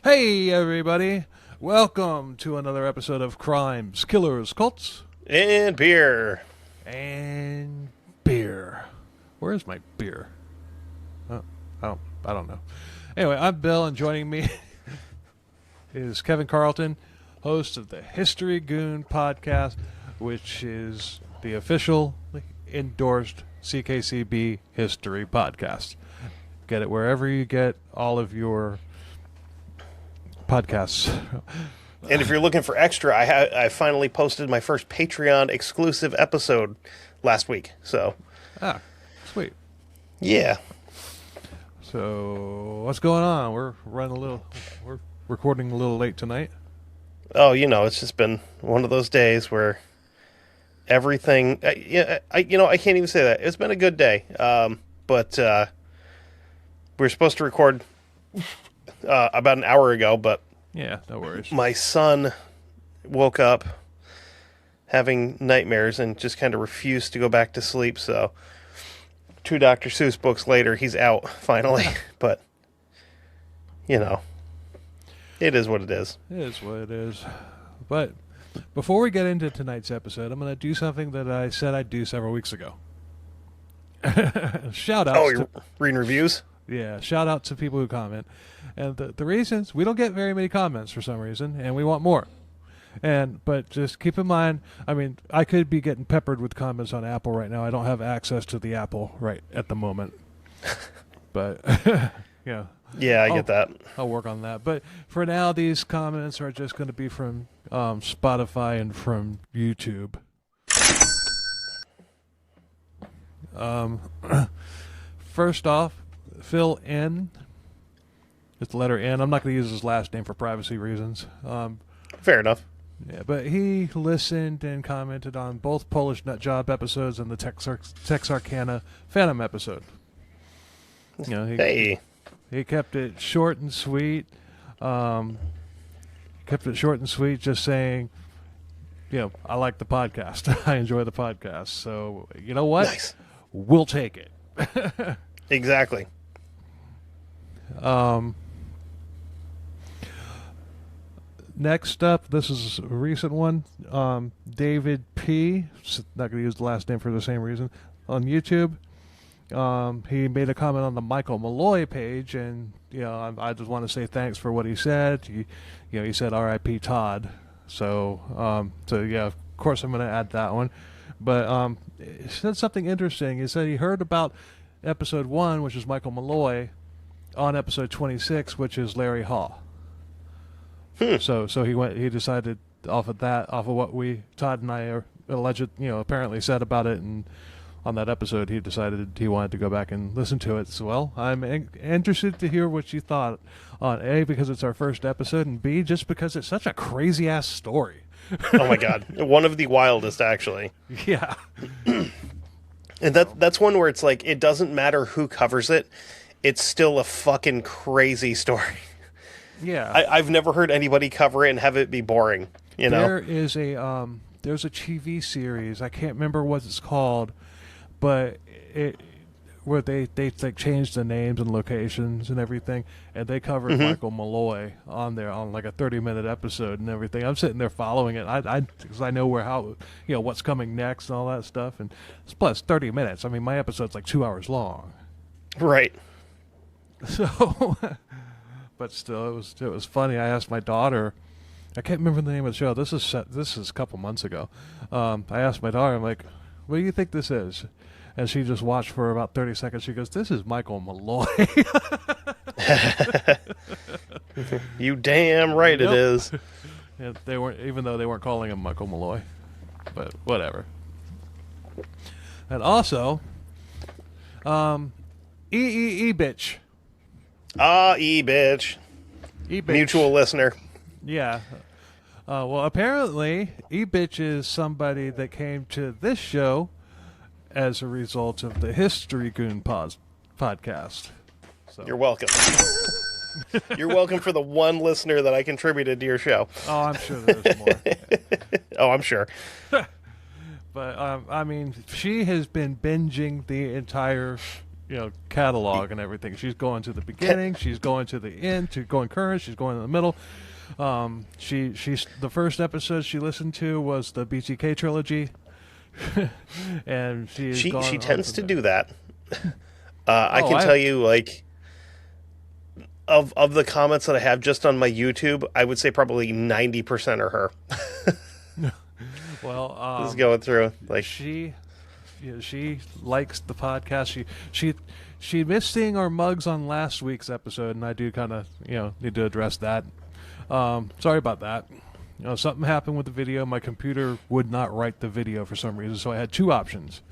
Hey, everybody. Welcome to another episode of Crimes, Killers, Cults, And beer. and Beer. Where is my beer? Oh, I don't know. Anyway, I'm Bill, and joining me is Kevin Carlton, host of the History Goon podcast, which is the official endorsed CKCB history podcast. Get it wherever you get all of your podcasts. And if you're looking for extra, I finally posted my first Patreon exclusive episode last week. So, Sweet. yeah. So, what's going on? We're recording a little late tonight. Oh, it's just been one of those days where everything. I can't even say that. It's been a good day. But we were supposed to record about an hour ago, but Yeah, no worries. my son woke up having nightmares and just kind of refused to go back to sleep. So, 2 Dr. Seuss books later, he's out finally. But, it is what it is. It is what it is. But before we get into tonight's episode, I'm going to do something that I said I'd do several weeks ago. Shout out. Oh, you're reading reviews? Yeah, shout out to people who comment. And the reasons, we don't get very many comments for some reason, and we want more. But just keep in mind, I mean, I could be getting peppered with comments on Apple right now. I don't have access to the Apple right at the moment. But, yeah. Yeah, I get that. I'll work on that. But for now, these comments are just going to be from Spotify and from YouTube. First off, Phil N. It's the letter N. I'm not going to use his last name for privacy reasons. Fair enough. Yeah, but he listened and commented on both Polish Nutjob episodes and the Texarkana Phantom episode. Hey. He kept it short and sweet. Just saying, I like the podcast. I enjoy the podcast. So, you know what? Nice. We'll take it. Exactly. Next up, this is a recent one. David P. Not going to use the last name for the same reason. On YouTube, he made a comment on the Michael Malloy page, and I just want to say thanks for what he said. He said R.I.P. Todd. So yeah, of course I'm going to add that one. But he said something interesting. He said he heard about episode 1, which is Michael Malloy, on episode 26, which is Larry Hall. So he decided off of what Todd and I are apparently said about it, and on that episode he decided he wanted to go back and listen to it. So, well, I'm interested to hear what you thought on A, because it's our first episode, and B, just because it's such a crazy ass story. Oh my God. One of the wildest, actually. Yeah. And that's one where it's like, it doesn't matter who covers it. It's still a fucking crazy story. Yeah. I've never heard anybody cover it and have it be boring, There is there's a TV series, I can't remember what it's called, but where they like changed the names and locations and everything, and they covered Michael Malloy on there on like a 30-minute episode and everything. I'm sitting there following it. Because I know what's coming next and all that stuff, and plus 30 minutes. I mean, my episode's like 2 hours long. Right. So, but still, it was funny. I asked my daughter. I can't remember the name of the show. This is a couple months ago. I asked my daughter, I'm like, what do you think this is? And she just watched for about 30 seconds. She goes, this is Michael Malloy. You damn right it is. And even though they weren't calling him Michael Malloy. But whatever. And also, E-bitch. E-bitch. E-bitch. Mutual listener. Yeah. Well, apparently, E-bitch is somebody that came to this show as a result of the History Goon podcast. So. You're welcome. You're welcome for the one listener that I contributed to your show. Oh, I'm sure there's more. Oh, I'm sure. But, I mean, she has been binging the entire catalog and everything. She's going to the beginning, she's going to the end, she's going current, she's going in the middle. She's the first episode she listened to was the BTK trilogy, and she tends to do that. I can tell you, like, of the comments that I have just on my YouTube, I would say probably 90% are her. Well, just going through, like, she likes the podcast. She missed seeing our mugs on last week's episode, and I do kind of need to address that. Sorry about that. Something happened with the video. My computer would not write the video for some reason, so I had two options: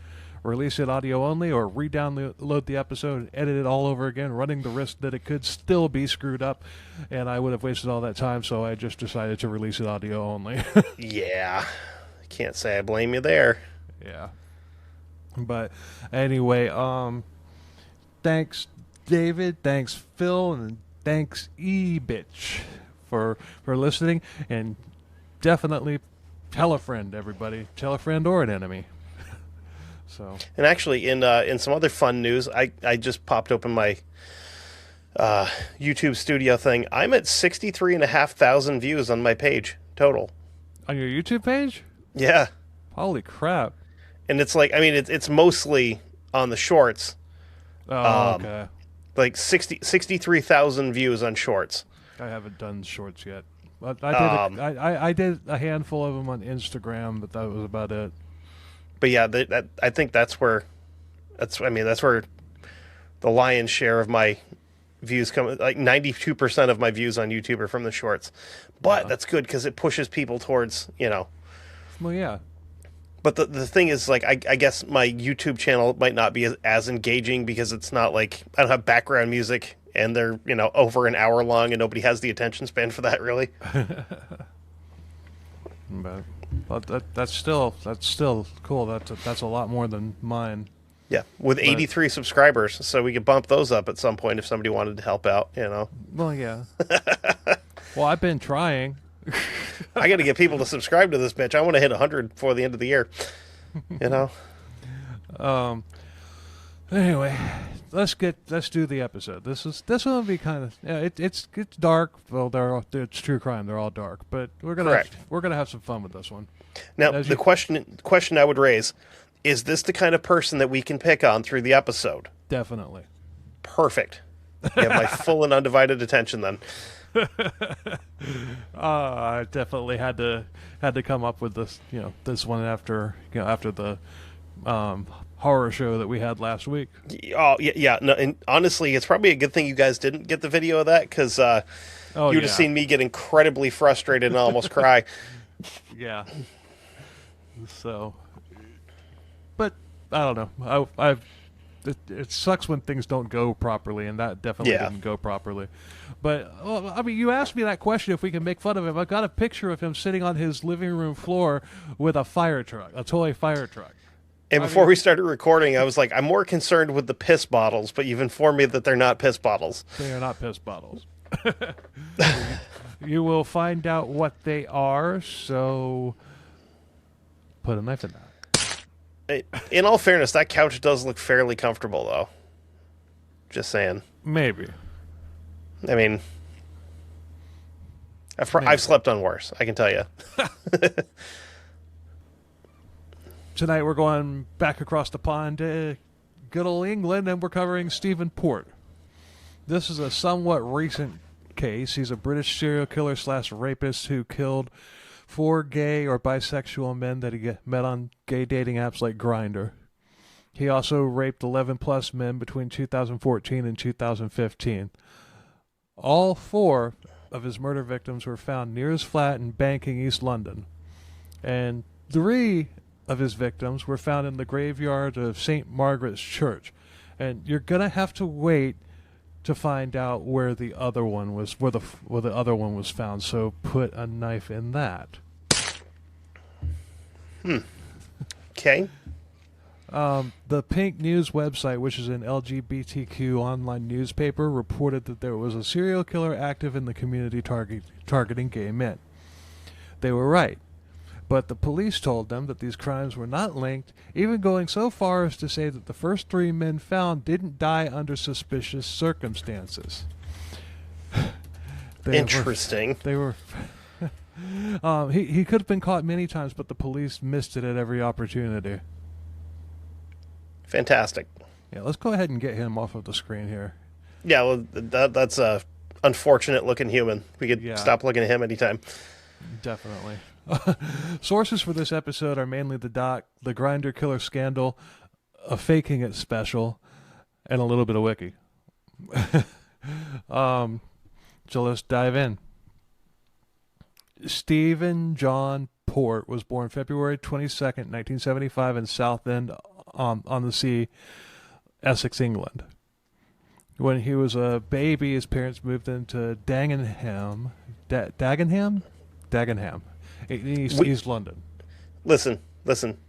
release it audio only, or re-download the episode, edit it all over again, running the risk that it could still be screwed up, and I would have wasted all that time. So I just decided to release it audio only. Yeah, I can't say I blame you there. Yeah. But anyway, thanks David, thanks Phil, and thanks E-Bitch for listening, and definitely tell a friend, everybody. Tell a friend or an enemy. So. And actually, in some other fun news, I just popped open my YouTube studio thing. I'm at 63,500 views on my page total. On your YouTube page? Yeah. Holy crap. And it's like, I mean, it's mostly on the shorts. Oh, okay. Like 63,000 views on shorts. I haven't done shorts yet. I did a handful of them on Instagram, but that was about it. But yeah, I think that's where the lion's share of my views come. Like 92% of my views on YouTube are from the shorts. But that's good because it pushes people towards, Well, yeah. But the thing is, like, I guess my YouTube channel might not be as engaging because it's not like I don't have background music and they're over an hour long and nobody has the attention span for that, really. But that's still cool. That's a lot more than mine. Yeah, with 83 subscribers, so we could bump those up at some point if somebody wanted to help out. Well, yeah. Well, I've been trying. I got to get people to subscribe to this bitch. I want to hit 100 before the end of the year. Anyway, let's do the episode. This one will be kind of it's dark. Well, it's true crime. They're all dark, but we're gonna have some fun with this one. Now, the question I would raise is: this the kind of person that we can pick on through the episode? Definitely. Perfect. You have my full and undivided attention then. I definitely had to come up with this this one after the horror show that we had last week. Oh yeah. No, and honestly, it's probably a good thing you guys didn't get the video of that because you would have seen me get incredibly frustrated and almost cry. Yeah. So, but I don't know. It sucks when things don't go properly, and that definitely didn't go properly. But, I mean, you asked me that question if we can make fun of him. I got a picture of him sitting on his living room floor with a fire truck, a toy fire truck. And before we started recording, I was like, I'm more concerned with the piss bottles, but you've informed me that they're not piss bottles. They are not piss bottles. You will find out what they are, so put a knife in that. In all fairness, that couch does look fairly comfortable, though. Just saying. Maybe. I mean, I've slept on worse, I can tell you. Tonight we're going back across the pond to good old England, and we're covering Stephen Port. This is a somewhat recent case. He's a British serial killer / rapist who killed 4 gay or bisexual men that he met on gay dating apps like Grindr. He also raped 11 plus men between 2014 and 2015. All 4 of his murder victims were found near his flat in Banking, East London. And 3 of his victims were found in the graveyard of St. Margaret's Church. And you're going to have to wait to find out where the other one was found. So put a knife in that. Okay. The Pink News website, which is an LGBTQ online newspaper, reported that there was a serial killer active in the community targeting gay men. They were right. But the police told them that these crimes were not linked, even going so far as to say that the first 3 men found didn't die under suspicious circumstances. Interesting. They were he could have been caught many times, but the police missed it at every opportunity. Fantastic. Yeah, let's go ahead and get him off of the screen here. Yeah, well, that's a unfortunate-looking human. We could stop looking at him anytime. Definitely. Sources for this episode are mainly the doc, the Grindr killer scandal, a Faking It special, and a little bit of wiki. So let's dive in. Stephen John Port was born February 22nd, 1975 in Southend on the Sea, Essex, England. When he was a baby, his parents moved into Dagenham, East London. Listen.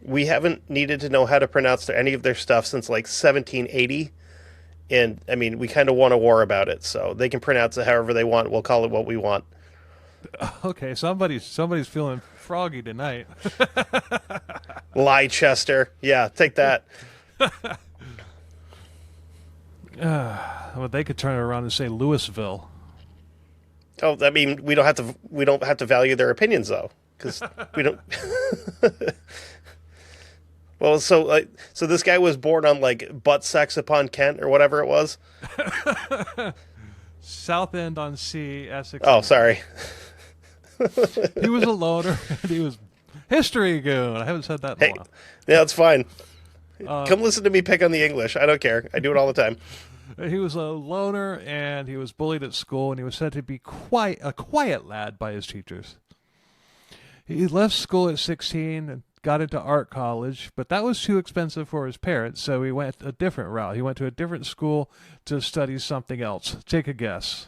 We haven't needed to know how to pronounce any of their stuff since like 1780. And, I mean, we kind of won a war about it, so they can pronounce it however they want. We'll call it what we want. Okay, somebody's feeling froggy tonight. Leicester. Yeah, take that. Well, they could turn it around and say Louisville. Oh, I mean, we don't have to value their opinions though, because we don't. Well, so this guy was born on like butt sex upon Kent or whatever it was. Southend on Sea, Essex. Oh, sorry. He was a loner. He was history goon. I haven't said that in a while. Yeah, it's fine. Come listen to me pick on the English. I don't care. I do it all the time. He was a loner, and he was bullied at school, and he was said to be quite a quiet lad by his teachers. He left school at 16 and got into art college, but that was too expensive for his parents, so he went a different route. He went to a different school to study something else. Take a guess.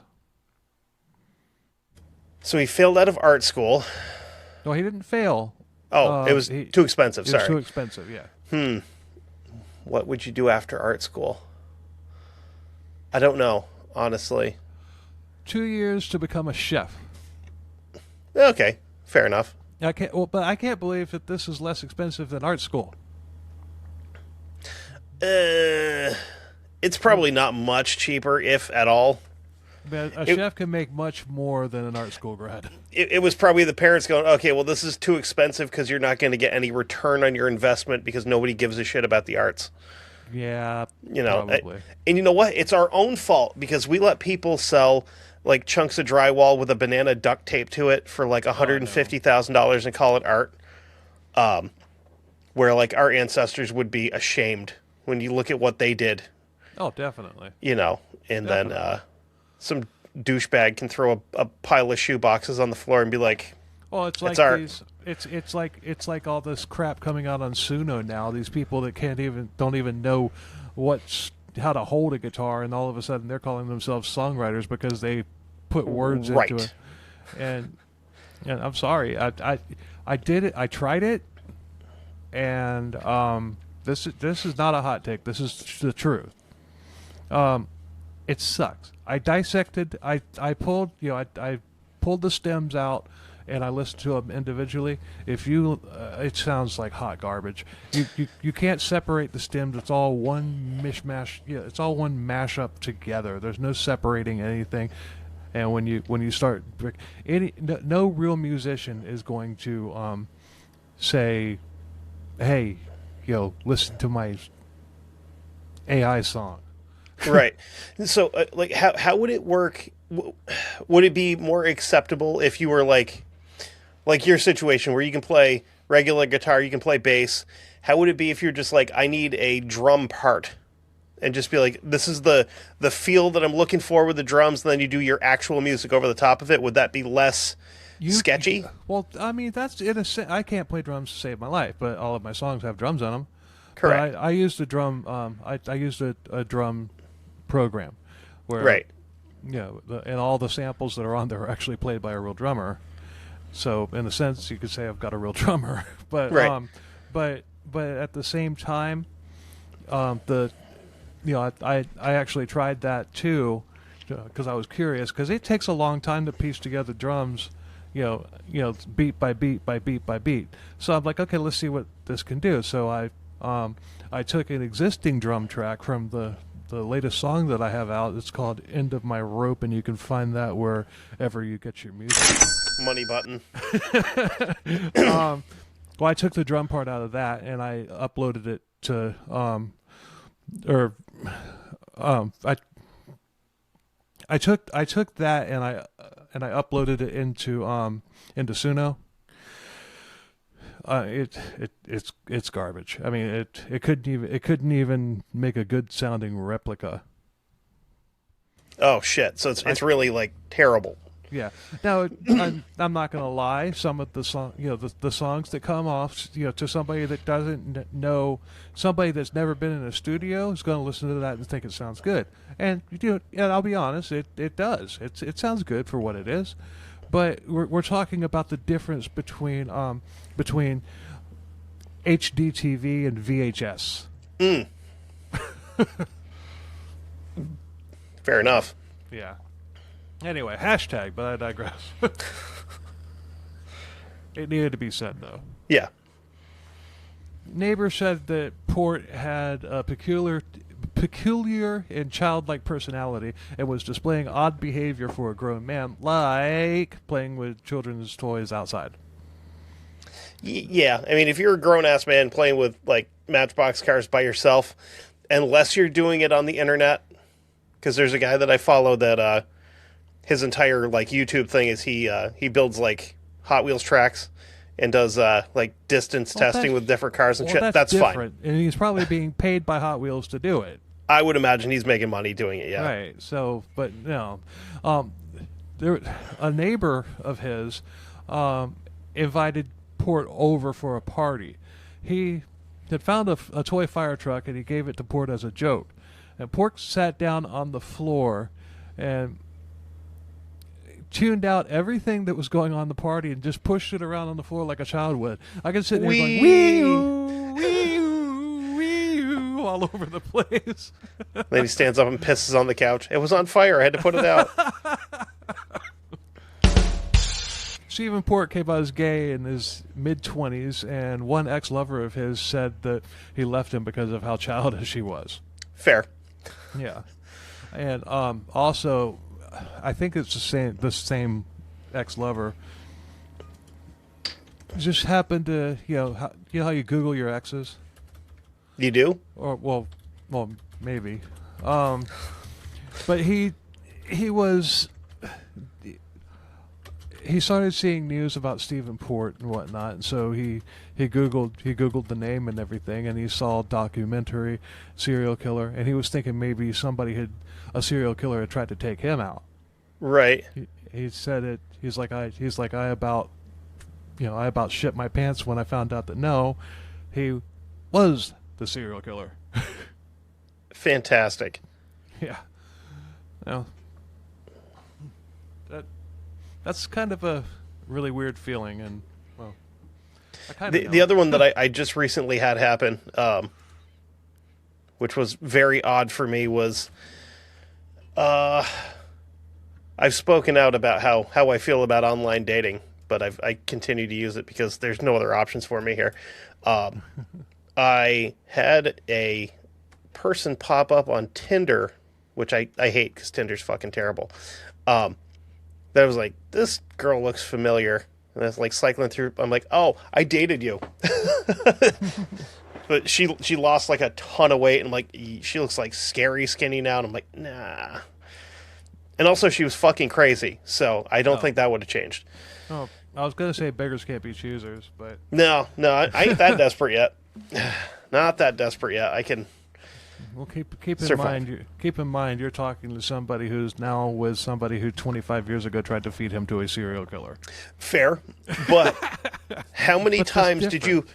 So he failed out of art school. No, he didn't fail. Oh, it was too expensive. Sorry. It was too expensive, yeah. What would you do after art school? I don't know, honestly. 2 years to become a chef. Okay, fair enough. But I can't believe that this is less expensive than art school. It's probably not much cheaper, if at all. But a chef can make much more than an art school grad. It was probably the parents going, okay, well, this is too expensive because you're not going to get any return on your investment because nobody gives a shit about the arts. Yeah, probably. And you know what? It's our own fault because we let people sell like chunks of drywall with a banana duct tape to it for like $150,000 and call it art. Where like our ancestors would be ashamed when you look at what they did. Oh, definitely. And then some douchebag can throw a pile of shoe boxes on the floor and be like, "Oh, it's like art." It's like all this crap coming out on Suno now. These people that don't even know how to hold a guitar, and all of a sudden they're calling themselves songwriters because they put words into it. And I'm sorry, I did it. I tried it, and this is not a hot take. This is the truth. It sucks. I dissected. I pulled I pulled the stems out, and I listened to them individually. It sounds like hot garbage. You can't separate the stems. It's all one mishmash. Yeah, it's all one mashup together. There's no separating anything. And when you start, no real musician is going to say, "Hey, listen to my AI song." Right. So, like, how would it work? Would it be more acceptable if you were like your situation where you can play regular guitar, you can play bass? How would it be if you're just like, I need a drum part, and just be like, this is the feel that I'm looking for with the drums, and then you do your actual music over the top of it? Would that be less sketchy? Well, I mean, that's in a sense. I can't play drums to save my life, but all of my songs have drums on them. Correct. I used a drum. I used a drum program where, right, and all the samples that are on there are actually played by a real drummer. So in a sense, you could say I've got a real drummer. But right. But at the same time, I actually tried that too because I was curious, because it takes a long time to piece together drums. beat by beat by beat by beat. So I'm like, okay, let's see what this can do. So I took an existing drum track from the latest song that I have out. It's called End of My Rope, and you can find that wherever you get your music. Money button. Well, I took the drum part out of that, and I uploaded it to I took that and I uploaded it into Suno. It's garbage. I mean, it couldn't even make a good sounding replica. Oh shit! So it's really like terrible. Yeah. Now I'm not gonna lie. Some of the the songs that come off, to somebody that doesn't know, somebody that's never been in a studio is gonna listen to that and think it sounds good. And and I'll be honest, it does. It sounds good for what it is. But we're talking about the difference between HDTV and VHS. Fair enough. Yeah. Anyway, hashtag, but I digress. It needed to be said, though. Yeah. Neighbor said that Port had a peculiar and childlike personality and was displaying odd behavior for a grown man, like playing with children's toys outside. Yeah, I mean, if you're a grown-ass man playing with, like, Matchbox cars by yourself, unless you're doing it on the internet, because there's a guy that I follow that his entire, like, YouTube thing is he builds, like, Hot Wheels tracks and does, like, distance testing with different cars and shit. That's fine. And he's probably being paid by Hot Wheels to do it. I would imagine he's making money doing it, yeah. Right, so, but, no. A neighbor of his invited Port over for a party. He had found a toy fire truck, and he gave it to Port as a joke. And Port sat down on the floor and tuned out everything that was going on in the party and just pushed it around on the floor like a child would. I could sit there going, wee-oo, wee-oo, wee-oo, all over the place. Then he stands up and pisses on the couch. It was on fire. I had to put it out. Stephen Port came out as gay in his mid-20s, and one ex-lover of his said that he left him because of how childish he was. Fair. Yeah. And also, I think it's the same ex-lover. Just happened to, how you Google your exes? You do? Or well, maybe. But he started seeing news about Stephen Port and whatnot, and so he googled the name and everything, and he saw a documentary, serial killer, and he was thinking maybe a serial killer had tried to take him out. Right. He said it. He's like I about shit my pants when I found out that no, he was the serial killer. Fantastic. Yeah. Now, that's kind of a really weird feeling, and well, the other one that I just recently had happen, which was very odd for me, was I've spoken out about how I feel about online dating, but I continue to use it because there's no other options for me here. I had a person pop up on Tinder, which I hate because Tinder's fucking terrible. That was like, this girl looks familiar. And I was like cycling through. I'm like, oh, I dated you. But she lost like a ton of weight, and I'm like, she looks like scary skinny now. And I'm like, nah. And also, she was fucking crazy, so I don't think that would have changed. Oh, I was gonna say beggars can't be choosers, but no, I ain't that desperate yet. Not that desperate yet. I can. Well, keep in mind, you're talking to somebody who's now with somebody who 25 years ago tried to feed him to a serial killer. Fair, but how many times did you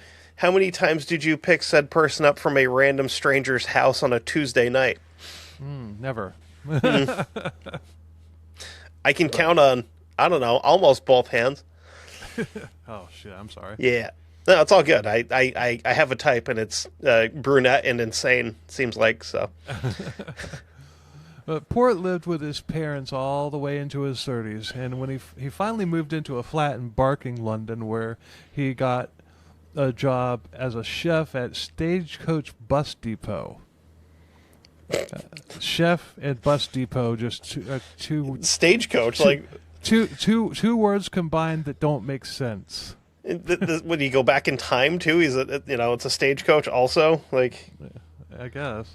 pick said person up from a random stranger's house on a Tuesday night? Never. I can count on, I don't know, almost both hands. Oh shit! I'm sorry. Yeah. No, it's all good. I have a type, and it's brunette and insane, seems like, so. But Port lived with his parents all the way into his 30s, and when he finally moved into a flat in Barking, London, where he got a job as a chef at Stagecoach Bus Depot. Chef and bus depot, just two Stagecoach, two words combined that don't make sense. Would he go back in time too? It's a stagecoach also. Like, I guess.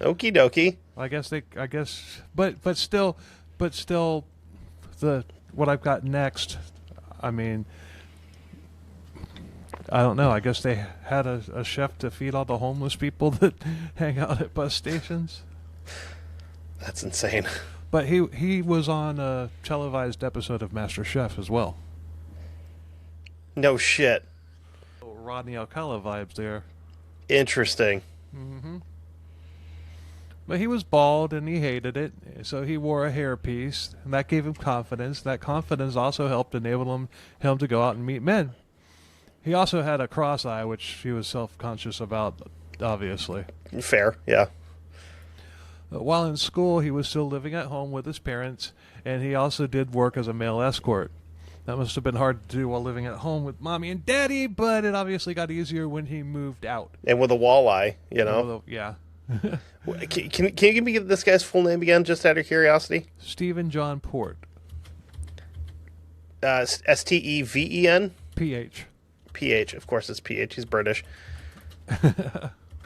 Okie dokie. But still, what I've got next. I mean, I don't know. I guess they had a chef to feed all the homeless people that hang out at bus stations. That's insane. But he was on a televised episode of MasterChef as well. No shit. Rodney Alcala vibes there. Interesting. Mm-hmm. But he was bald and he hated it, so he wore a hairpiece, and that gave him confidence. That confidence also helped enable him to go out and meet men. He also had a cross eye, which he was self-conscious about, obviously. Fair, yeah. While in school, he was still living at home with his parents, and he also did work as a male escort. That must have been hard to do while living at home with mommy and daddy, but it obviously got easier when he moved out. And with a walleye, you know? Yeah. Can you give me this guy's full name again, just out of curiosity? Stephen John Port. Steven? P-H. P-H. Of course it's P-H. He's British.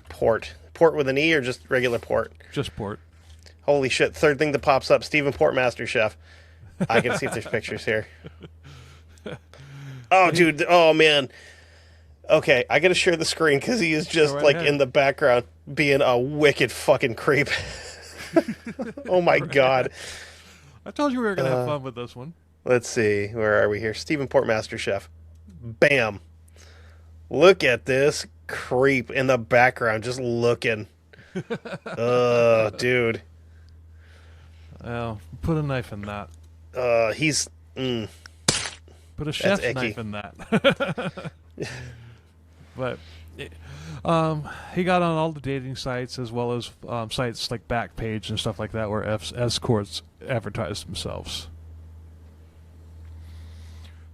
Port. Port with an E or just regular port? Just Port. Holy shit. Third thing that pops up, Stephen Port, Master Chef. I can see if there's pictures here. Oh, dude. Oh, man. Okay, I got to share the screen because he is just, in the background being a wicked fucking creep. Oh, my God. I told you we were going to have fun with this one. Let's see. Where are we here? Stephen Port, Master Chef. Bam. Look at this creep in the background just looking. Dude. Oh, put a knife in that. He's... Put a chef's knife in that. But he got on all the dating sites as well as sites like Backpage and stuff like that where escorts advertise themselves.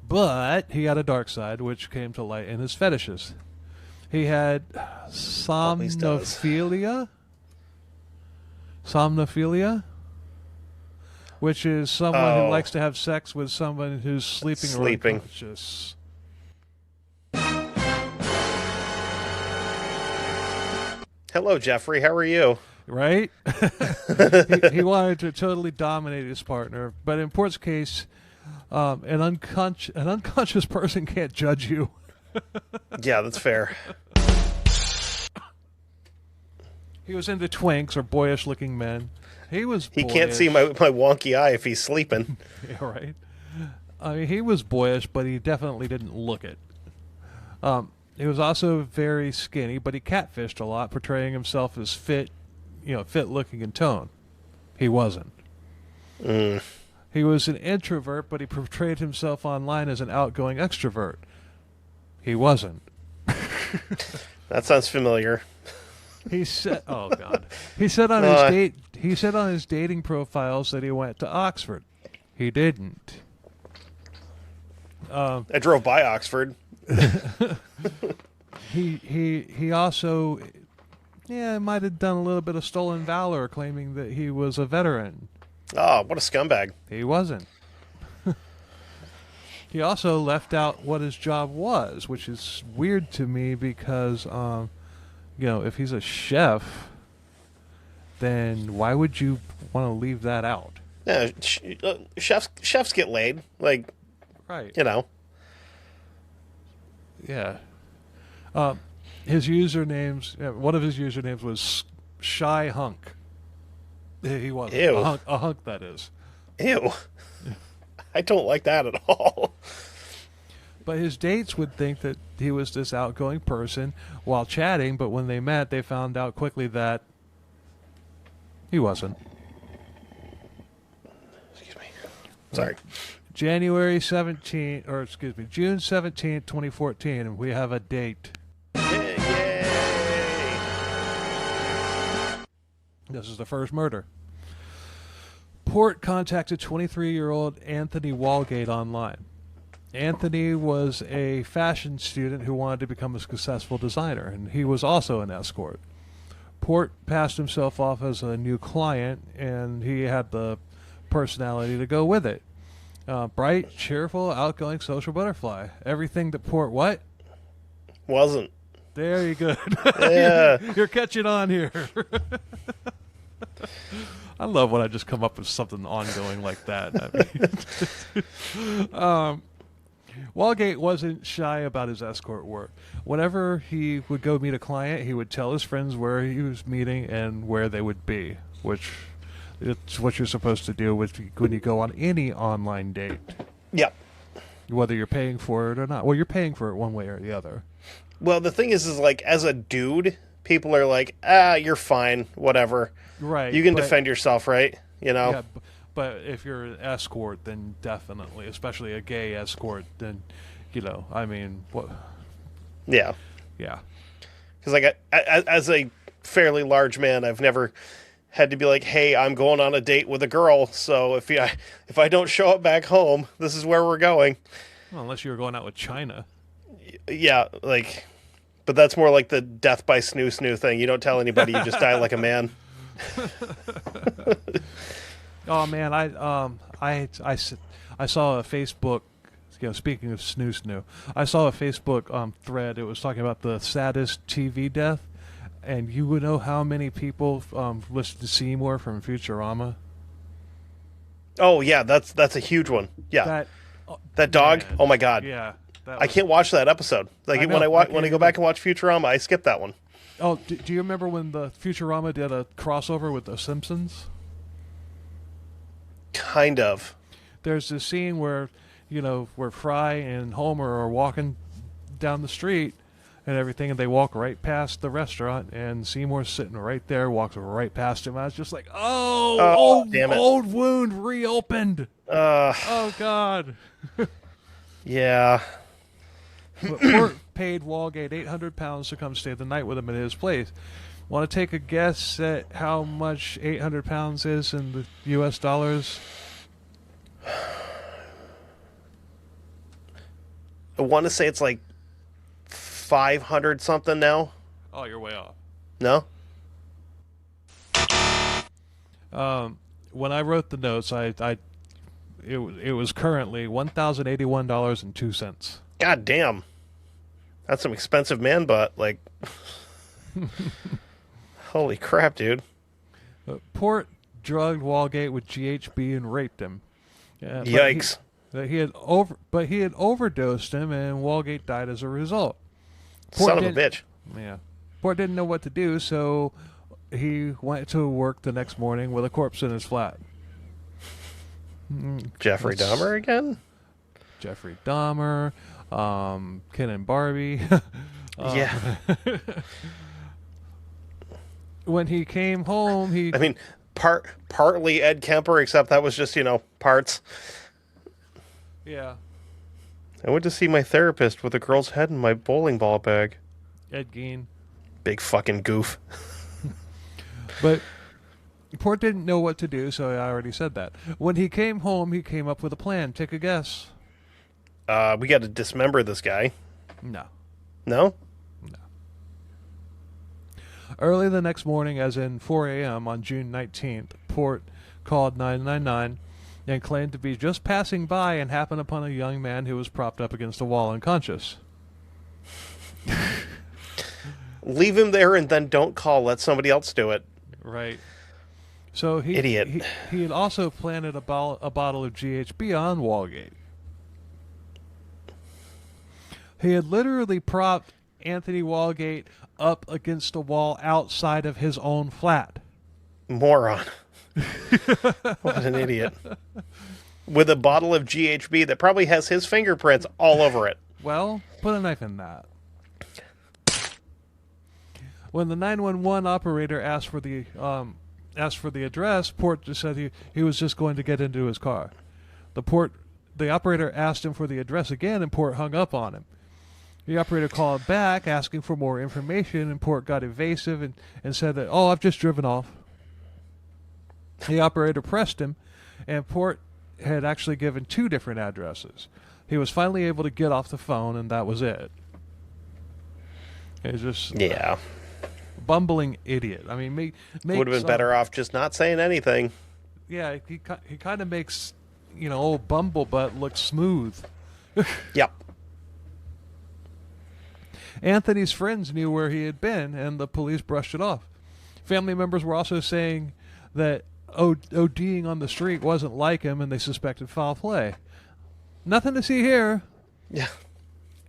But he had a dark side, which came to light in his fetishes. He had somnophilia. Somnophilia, which is someone who likes to have sex with someone who's sleeping or unconscious. Hello, Jeffrey. How are you? Right? he wanted to totally dominate his partner, but in Port's case, an unconscious person can't judge you. Yeah, that's fair. He was into twinks or boyish-looking men. He can't see my wonky eye if he's sleeping. Yeah, right. I mean, he was boyish, but he definitely didn't look it. He was also very skinny, but he catfished a lot, portraying himself as fit looking in tone. He wasn't. He was an introvert, but he portrayed himself online as an outgoing extrovert. He wasn't. That sounds familiar. He said, "Oh God." He said on his date. He said on his dating profiles that he went to Oxford. He didn't. I drove by Oxford. He also, might have done a little bit of stolen valor, claiming that he was a veteran. Oh, what a scumbag! He wasn't. He also left out what his job was, which is weird to me because, if he's a chef, then why would you want to leave that out? Yeah, chefs get laid, like, right? Yeah. His usernames. One of his usernames was Shy Hunk. He wasn't. Ew. A hunk, that is. Ew. I don't like that at all. But his dates would think that he was this outgoing person while chatting, but when they met, they found out quickly that he wasn't. Excuse me. Sorry. June 17th, 2014, and we have a date. Yay! This is the first murder. Port contacted 23-year-old Anthony Walgate online. Anthony was a fashion student who wanted to become a successful designer, and he was also an escort. Port passed himself off as a new client, and he had the personality to go with it. Bright, cheerful, outgoing, social butterfly. Everything that Port what? Wasn't. There you go. Yeah. You're catching on here. I love when I just come up with something ongoing like that. Walgate wasn't shy about his escort work. Whenever he would go meet a client, he would tell his friends where he was meeting and where they would be, which it's what you're supposed to do when you go on any online date. Yep. Whether you're paying for it or not. Well, you're paying for it one way or the other. Well, the thing is like, as a dude, people are like, you're fine, whatever. Right. You can defend yourself, right? You know? Yeah, but if you're an escort, then definitely, especially a gay escort, then, I mean, what? Yeah. Yeah. Because, like, as a fairly large man, I've never had to be like, hey, I'm going on a date with a girl, so if I don't show up back home, this is where we're going. Well, unless you were going out with China. Yeah, like, but that's more like the death by snoo thing. You don't tell anybody, you just die like a man. Oh man, I saw a Facebook. Speaking of snoo, I saw a Facebook thread. It was talking about the saddest TV death, and you would know how many people listened to Seymour from Futurama. Oh yeah, that's a huge one. Yeah, that dog. Man. Oh my god. Yeah, I can't watch that episode. Like when I go back and watch Futurama, I skip that one. Oh, do you remember when the Futurama did a crossover with The Simpsons? Kind of. There's this scene where, where Fry and Homer are walking down the street and everything, and they walk right past the restaurant, and Seymour's sitting right there, walks right past him. I was just like, damn it. Old wound reopened. Oh, God. Yeah. But Port paid Walgate £800 to come stay the night with him at his place. Want to take a guess at how much £800 is in the U.S. dollars? I want to say it's like 500 something now. Oh, you're way off. No? When I wrote the notes, it was currently $1,081.02. God damn. That's some expensive man butt. Like, holy crap, dude. Port drugged Walgate with GHB and raped him. Yikes. He had overdosed him, and Walgate died as a result. Son of a bitch. Yeah. Port didn't know what to do, so he went to work the next morning with a corpse in his flat. Jeffrey Dahmer again? Jeffrey Dahmer, Ken and Barbie. Yeah. When he came home, I mean, partly Ed Kemper, except that was just, parts. Yeah. I went to see my therapist with a girl's head in my bowling ball bag. Ed Gein. Big fucking goof. But Port didn't know what to do, so I already said that. When he came home, he came up with a plan. Take a guess. We got to dismember this guy. No. No? No. Early the next morning, as in 4 a.m. on June 19th, Port called 999 and claimed to be just passing by and happened upon a young man who was propped up against a wall unconscious. Leave him there and then don't call. Let somebody else do it. Right. So Idiot. He had also planted a bottle of GHB on Walgate. He had literally propped Anthony Walgate up against a wall outside of his own flat. Moron. What an idiot. With a bottle of GHB that probably has his fingerprints all over it. Well, put a knife in that. When the 911 operator asked for the address, Port just said he was just going to get into his car. The operator asked him for the address again, and Port hung up on him. The operator called back asking for more information, and Port got evasive and said that, I've just driven off. The operator pressed him, And Port had actually given 2 different addresses. He was finally able to get off the phone, and that was it. It's just bumbling idiot. I mean, would have been better off just not saying anything. Yeah, he kind of makes, old Bumblebutt look smooth. Yep. Anthony's friends knew where he had been, and the police brushed it off. Family members were also saying that ODing on the street wasn't like him, and they suspected foul play. Nothing to see here. Yeah.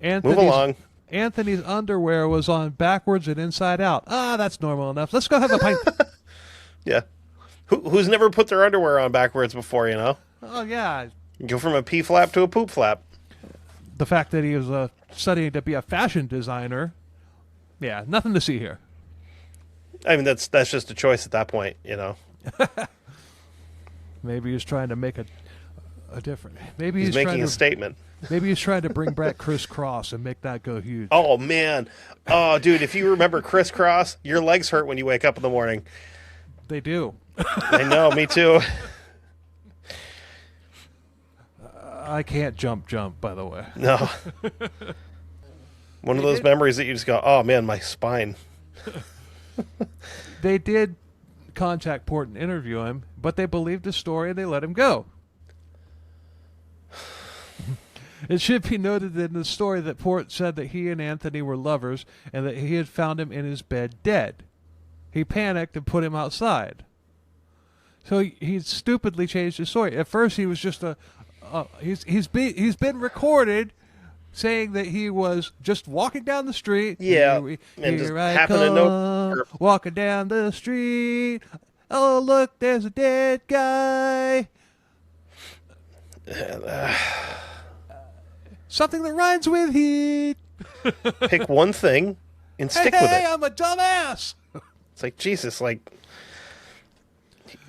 Move along. Anthony's underwear was on backwards and inside out. That's normal enough. Let's go have a pint. Yeah. Who's never put their underwear on backwards before, Oh, yeah. You go from a pee flap to a poop flap. The fact that he was studying to be a fashion designer, nothing to see here. I mean, that's just a choice at that point, Maybe he's trying to make a difference. Maybe he's making a statement. Maybe he's trying to bring back Criss Cross and make that go huge. Oh, man. Oh, dude, if you remember Criss Cross, your legs hurt when you wake up in the morning. They do. I know, me too. I can't jump, by the way. No. One of those memories that you just go, oh, man, my spine. They did contact Port and interview him, but they believed his story and they let him go. It should be noted in the story that Port said that he and Anthony were lovers and that he had found him in his bed dead. He panicked and put him outside. So he stupidly changed his story. At first, he was just he's been recorded saying that he was just walking down the street. Yeah, and here I come, walking down the street. Oh, look, there's a dead guy. Something that rhymes with heat. Pick one thing and stick with it. Hey, I'm a dumbass. It's like, Jesus,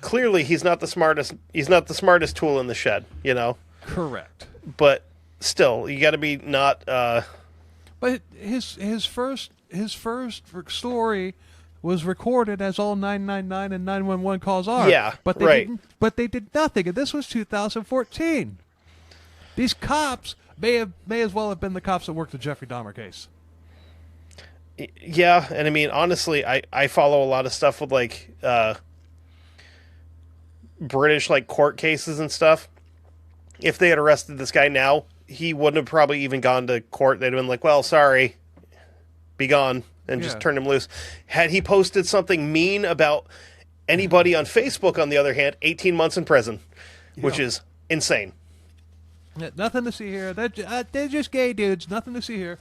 clearly he's not the smartest. He's not the smartest tool in the shed, Correct. But still, you got to be not. But his first story was recorded as all 999 and 911 calls are. Yeah, but they did nothing, and this was 2014. These cops may as well have been the cops that worked the Jeffrey Dahmer case. Yeah, and I mean, honestly, I follow a lot of stuff with British court cases and stuff. If they had arrested this guy now, he wouldn't have probably even gone to court. They'd have been like, well, sorry, be gone, and just turned him loose. Had he posted something mean about anybody on Facebook, on the other hand, 18 months in prison, which is insane. Nothing to see here. They're just gay dudes. Nothing to see here.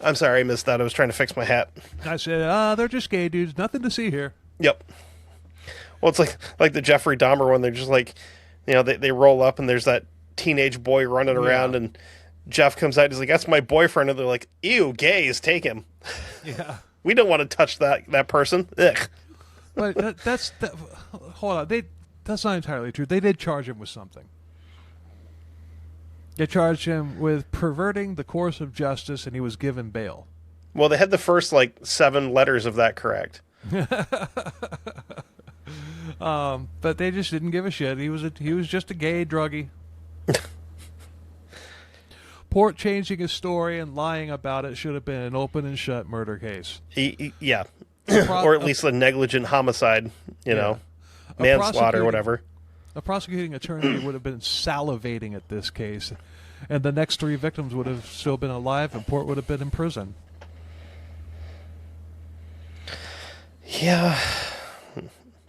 I'm sorry, I missed that. I was trying to fix my hat. I said, they're just gay dudes. Nothing to see here. Yep. Well, it's like the Jeffrey Dahmer one. They're just they roll up and there's that teenage boy running around and Jeff comes out. He's like, that's my boyfriend. And they're like, ew, gays, take him. Yeah. We don't want to touch that person. Ugh. But hold on. That's not entirely true. They did charge him with something. They charged him with perverting the course of justice, and he was given bail. Well, they had the first 7 letters of that correct. But they just didn't give a shit. He was just a gay druggie. Port changing his story and lying about it should have been an open and shut murder case. Yeah, or at least a negligent homicide. Manslaughter, whatever. A prosecuting attorney would have been salivating at this case, and the next 3 victims would have still been alive, and Port would have been in prison. Yeah.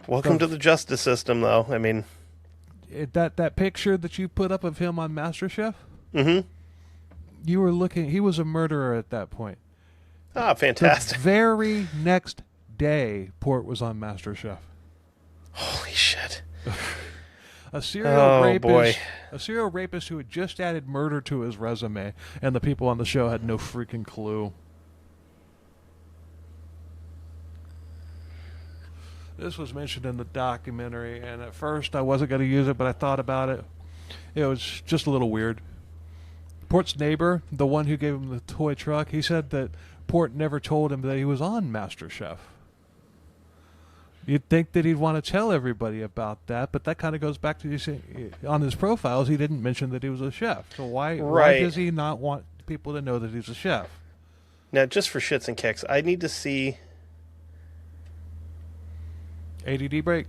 Welcome to the justice system, though. I mean, that picture that you put up of him on MasterChef. Mm-hmm. You were looking. He was a murderer at that point. Ah, fantastic. The very next day, Port was on MasterChef. Holy shit. A serial rapist. Boy. A serial rapist who had just added murder to his resume, and the people on the show had no freaking clue. This was mentioned in the documentary, and at first I wasn't going to use it, but I thought about it. It was just a little weird. Port's neighbor, the one who gave him the toy truck, he said that Port never told him that he was on MasterChef. You'd think that he'd want to tell everybody about that, but that kind of goes back to you saying on his profiles he didn't mention that he was a chef. So why does he not want people to know that he's a chef? Now, just for shits and kicks, I need to see... ADD break.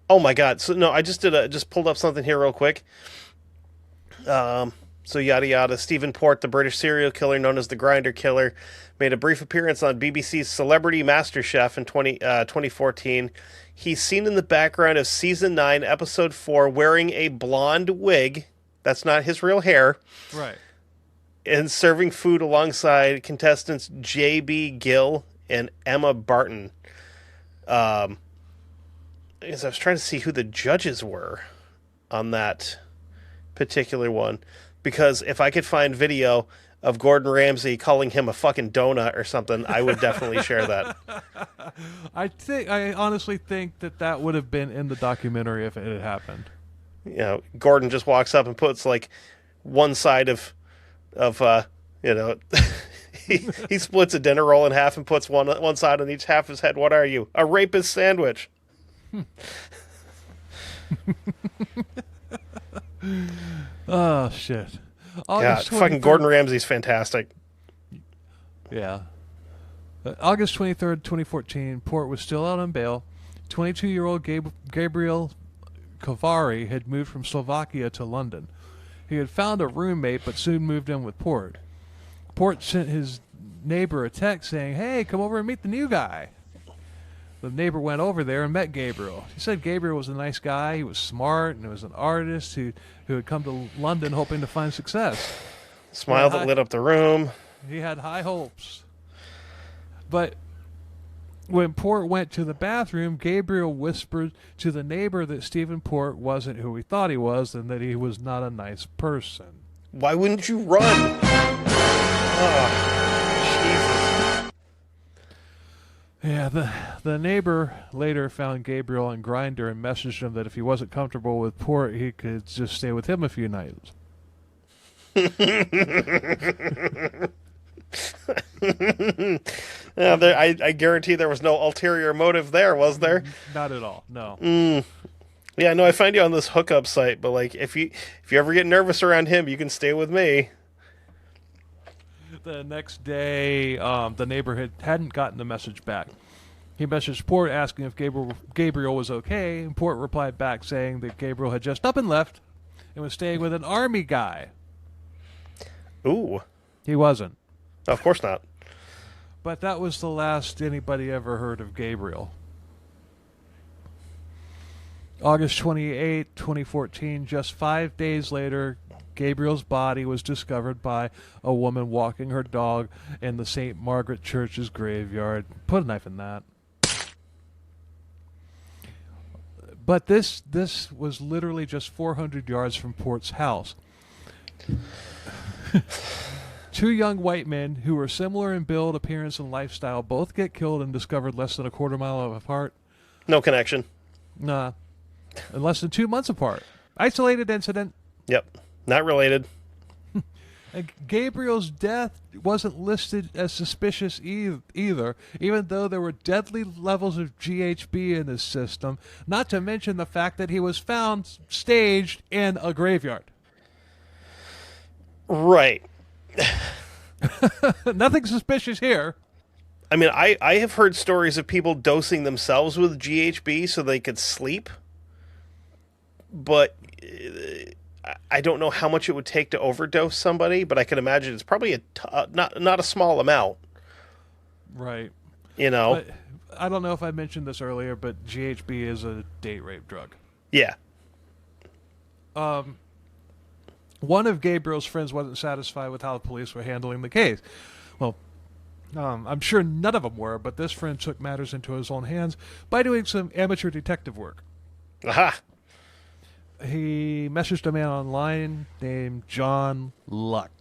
Oh my god! So no, I just pulled up something here real quick. So yada yada. Stephen Port, the British serial killer known as the Grindr Killer, made a brief appearance on BBC's Celebrity MasterChef in 2014. He's seen in the background of season 9, episode 4, wearing a blonde wig. That's not his real hair. Right. And serving food alongside contestants J.B. Gill and Emma Barton. Because I was trying to see who the judges were on that particular one. Because if I could find video of Gordon Ramsay calling him a fucking donut or something, I would definitely share that. I honestly think that would have been in the documentary if it had happened. You know, Gordon just walks up and puts like one side of he splits a dinner roll in half and puts one side on each half of his head. What are you? A rapist sandwich. Oh shit! God, fucking Gordon Ramsay's fantastic. Yeah. August 23rd, 2014, Port was still out on bail. 22-year-old Gabriel Kovari had moved from Slovakia to London. He had found a roommate, but soon moved in with Port. Port sent his neighbor a text saying, "Hey, come over and meet the new guy." The neighbor went over there and met Gabriel. He said Gabriel was a nice guy. He was smart and he was an artist who had come to London hoping to find success. Smile that lit up the room. He had high hopes. But when Port went to the bathroom, Gabriel whispered to the neighbor that Stephen Port wasn't who he thought he was and that he was not a nice person. Why wouldn't you run? Oh, Jesus. Yeah, the neighbor later found Gabriel on Grindr and messaged him that if he wasn't comfortable with Port, he could just stay with him a few nights. I guarantee there was no ulterior motive there, was there? Not at all, no. Yeah, no, I find you on this hookup site, but like if you ever get nervous around him, you can stay with me. The next day, the neighbor hadn't gotten the message back. He messaged Port asking if Gabriel was okay, and Port replied back saying that Gabriel had just up and left and was staying with an army guy. Ooh. He wasn't. Of course not. But that was the last anybody ever heard of Gabriel. August 28, 2014, just 5 days later, Gabriel's body was discovered by a woman walking her dog in the St. Margaret Church's graveyard. Put a knife in that. But this was literally just 400 yards from Port's house. Two young white men who were similar in build, appearance, and lifestyle both get killed and discovered less than a quarter mile apart. No connection. Nah. And less than 2 months apart. Isolated incident. Yep. Not related. Gabriel's death wasn't listed as suspicious either, even though there were deadly levels of GHB in his system, not to mention the fact that he was found staged in a graveyard. Right. Nothing suspicious here. I mean, I have heard stories of people dosing themselves with GHB so they could sleep, but I don't know how much it would take to overdose somebody, but I can imagine it's probably not a small amount. Right. You know? But I don't know if I mentioned this earlier, but GHB is a date rape drug. Yeah. One of Gabriel's friends wasn't satisfied with how the police were handling the case. Well, I'm sure none of them were, but this friend took matters into his own hands by doing some amateur detective work. Aha! He messaged a man online named John Luck.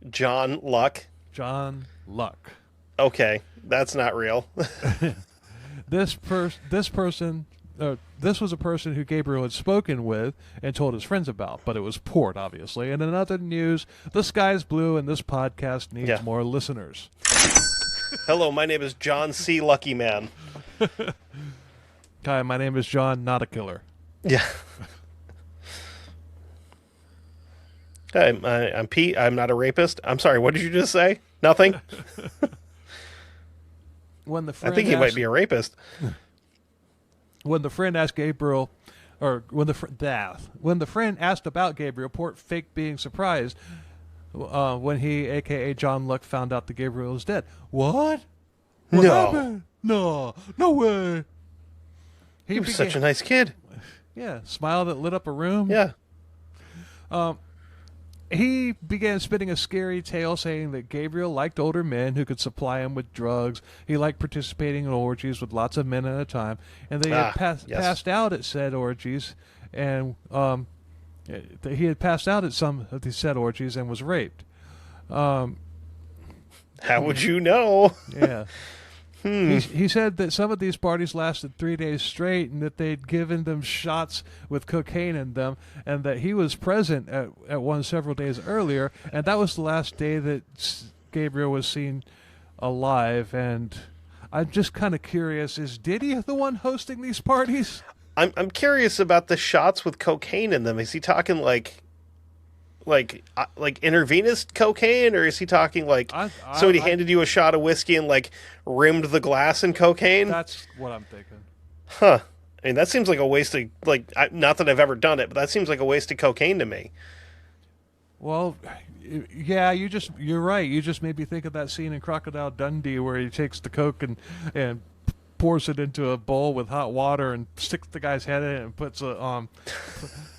John Luck? John Luck. Okay, that's not real. This person this was a person who Gabriel had spoken with and told his friends about, but it was Port, obviously. And in other news, the sky's blue and this podcast needs more listeners. Hello, my name is John C. Lucky Man. Hi, my name is John, not a killer. Yeah. I'm Pete. I'm not a rapist. I'm sorry, what did you just say? Nothing? When the friend I think he might be a rapist. When the friend asked Gabriel, or when the friend asked about Gabriel, Port faked being surprised when he, a.k.a. John Luck, found out that Gabriel was dead. What? What happened? No way. He was such a nice kid. Yeah, smile that lit up a room. Yeah. He began spinning a scary tale saying that Gabriel liked older men who could supply him with drugs. He liked participating in orgies with lots of men at a time. And they had passed out at said orgies. And he had passed out at some of these said orgies and was raped. How would you know? Yeah. He said that some of these parties lasted 3 days straight and that they'd given them shots with cocaine in them, and that he was present at one several days earlier, and that was the last day that Gabriel was seen alive. And I'm just kind of curious, is Diddy the one hosting these parties? I'm curious about the shots with cocaine in them. Is he talking like intravenous cocaine, or is he talking like somebody handed you a shot of whiskey and like rimmed the glass in cocaine? That's what I'm thinking. Huh. I mean, that seems like a waste of, not that I've ever done it, but that seems like a waste of cocaine to me. Well, yeah, you're right. You just made me think of that scene in Crocodile Dundee where he takes the coke and pours it into a bowl with hot water and sticks the guy's head in it and puts a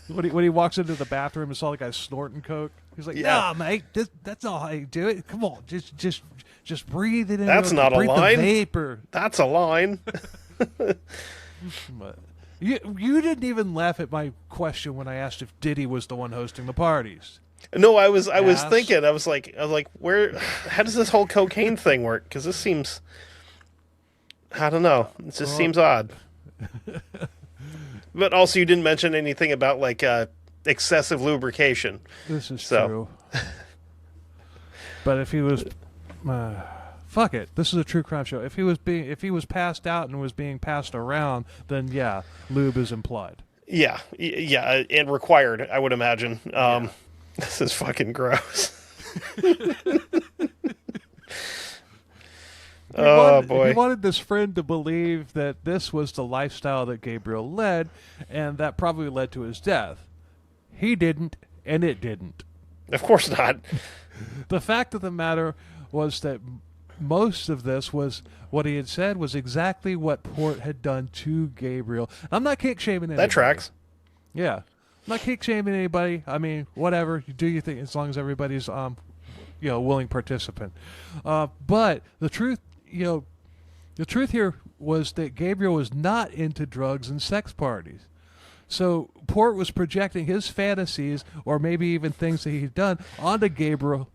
when he walks into the bathroom and saw the guy snorting coke, he's like, "Nah, mate, that's not how you do it. Come on, just breathe it in. That's not a line. The vapor. That's a line." But you didn't even laugh at my question when I asked if Diddy was the one hosting the parties. No, I was thinking. I was like, where? How does this whole cocaine thing work? Because this seems, I don't know. It just seems odd. But also, you didn't mention anything about excessive lubrication. This is true. But if he was, fuck it. This is a true crime show. If he was passed out and was being passed around, then yeah, lube is implied. Yeah, and required, I would imagine. This is fucking gross. He wanted this friend to believe that this was the lifestyle that Gabriel led, and that probably led to his death. He didn't, and it didn't. Of course not. The fact of the matter was that most of this was what he had said was exactly what Port had done to Gabriel. I'm not kick-shaming anybody. That tracks. Yeah. I'm not kick-shaming anybody. I mean, whatever. You do your thing as long as everybody's willing participant. But the truth here was that Gabriel was not into drugs and sex parties. So Port was projecting his fantasies, or maybe even things that he'd done, onto Gabriel,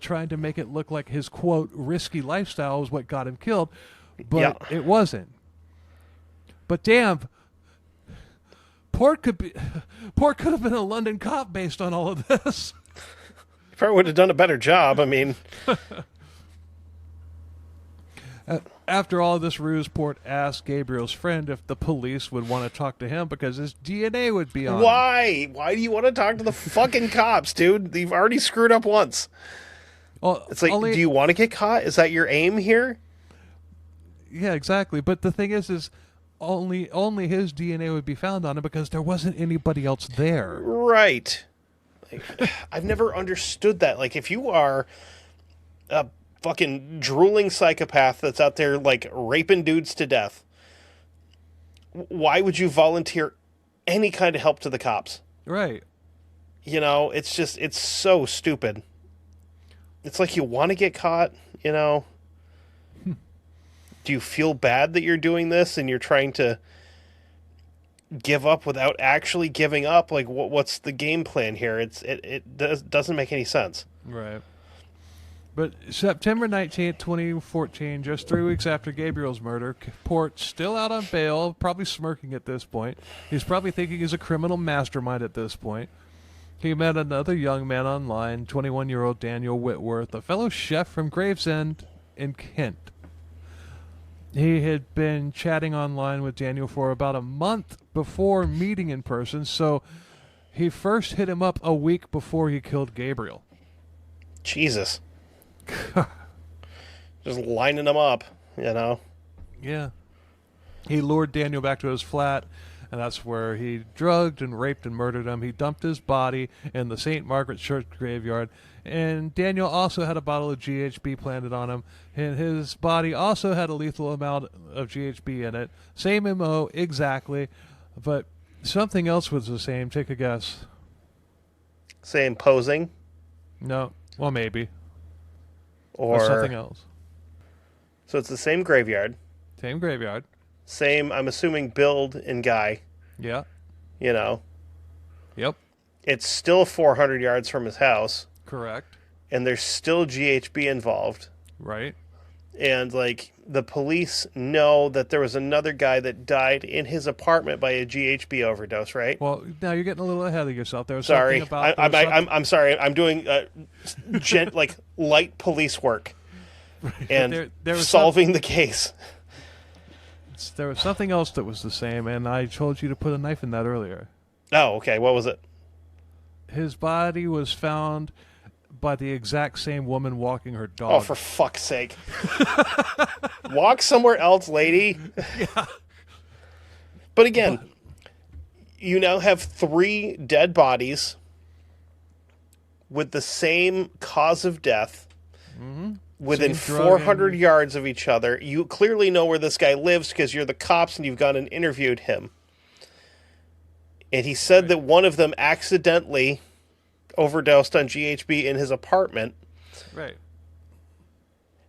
trying to make it look like his, quote, risky lifestyle was what got him killed. But it wasn't. But damn, Port could have been a London cop based on all of this. He probably would have done a better job. I mean... After all this ruse, Port asked Gabriel's friend if the police would want to talk to him because his DNA would be on him. Why? Why do you want to talk to the fucking cops, dude? You've already screwed up once. Well, it's like, do you want to get caught? Is that your aim here? Yeah, exactly. But the thing is only his DNA would be found on him because there wasn't anybody else there. Right. I've never understood that. Like, if you are a fucking drooling psychopath that's out there raping dudes to death, why would you volunteer any kind of help to the cops? Right. It's so stupid. It's like you want to get caught, Do you feel bad that you're doing this and you're trying to give up without actually giving up? What's the game plan here? It doesn't make any sense. Right. But September 19th, 2014, just 3 weeks after Gabriel's murder, Port, still out on bail, probably smirking at this point. He's probably thinking he's a criminal mastermind at this point. He met another young man online, 21-year-old Daniel Whitworth, a fellow chef from Gravesend in Kent. He had been chatting online with Daniel for about a month before meeting in person, so he first hit him up a week before he killed Gabriel. Jesus. Just lining them up, you know? Yeah. He lured Daniel back to his flat, and that's where he drugged and raped and murdered him. He dumped his body in the St. Margaret Church graveyard, and Daniel also had a bottle of GHB planted on him, and his body also had a lethal amount of GHB in it. Same MO, exactly, but something else was the same. Take a guess. Same posing? No. Well, maybe. Or something else. So it's the same graveyard. Same graveyard. Same, I'm assuming, build and guy. Yeah. You know. Yep. It's still 400 yards from his house. Correct. And there's still GHB involved. Right. And, like, the police know that there was another guy that died in his apartment by a GHB overdose, right? Well, now you're getting a little ahead of yourself. There was sorry. something about... I'm sorry. I'm doing, like, light police work. And there was solving the case. There was something else that was the same, and I told you to put a knife in that earlier. Oh, okay. What was it? His body was found by the exact same woman walking her dog. Oh, for fuck's sake. Walk somewhere else, lady. Yeah. But again, you now have 3 dead bodies with the same cause of death. Mm-hmm. Within 400 yards of each other. You clearly know where this guy lives because you're the cops and you've gone and interviewed him. And he said that one of them accidentally overdosed on GHB in his apartment. Right.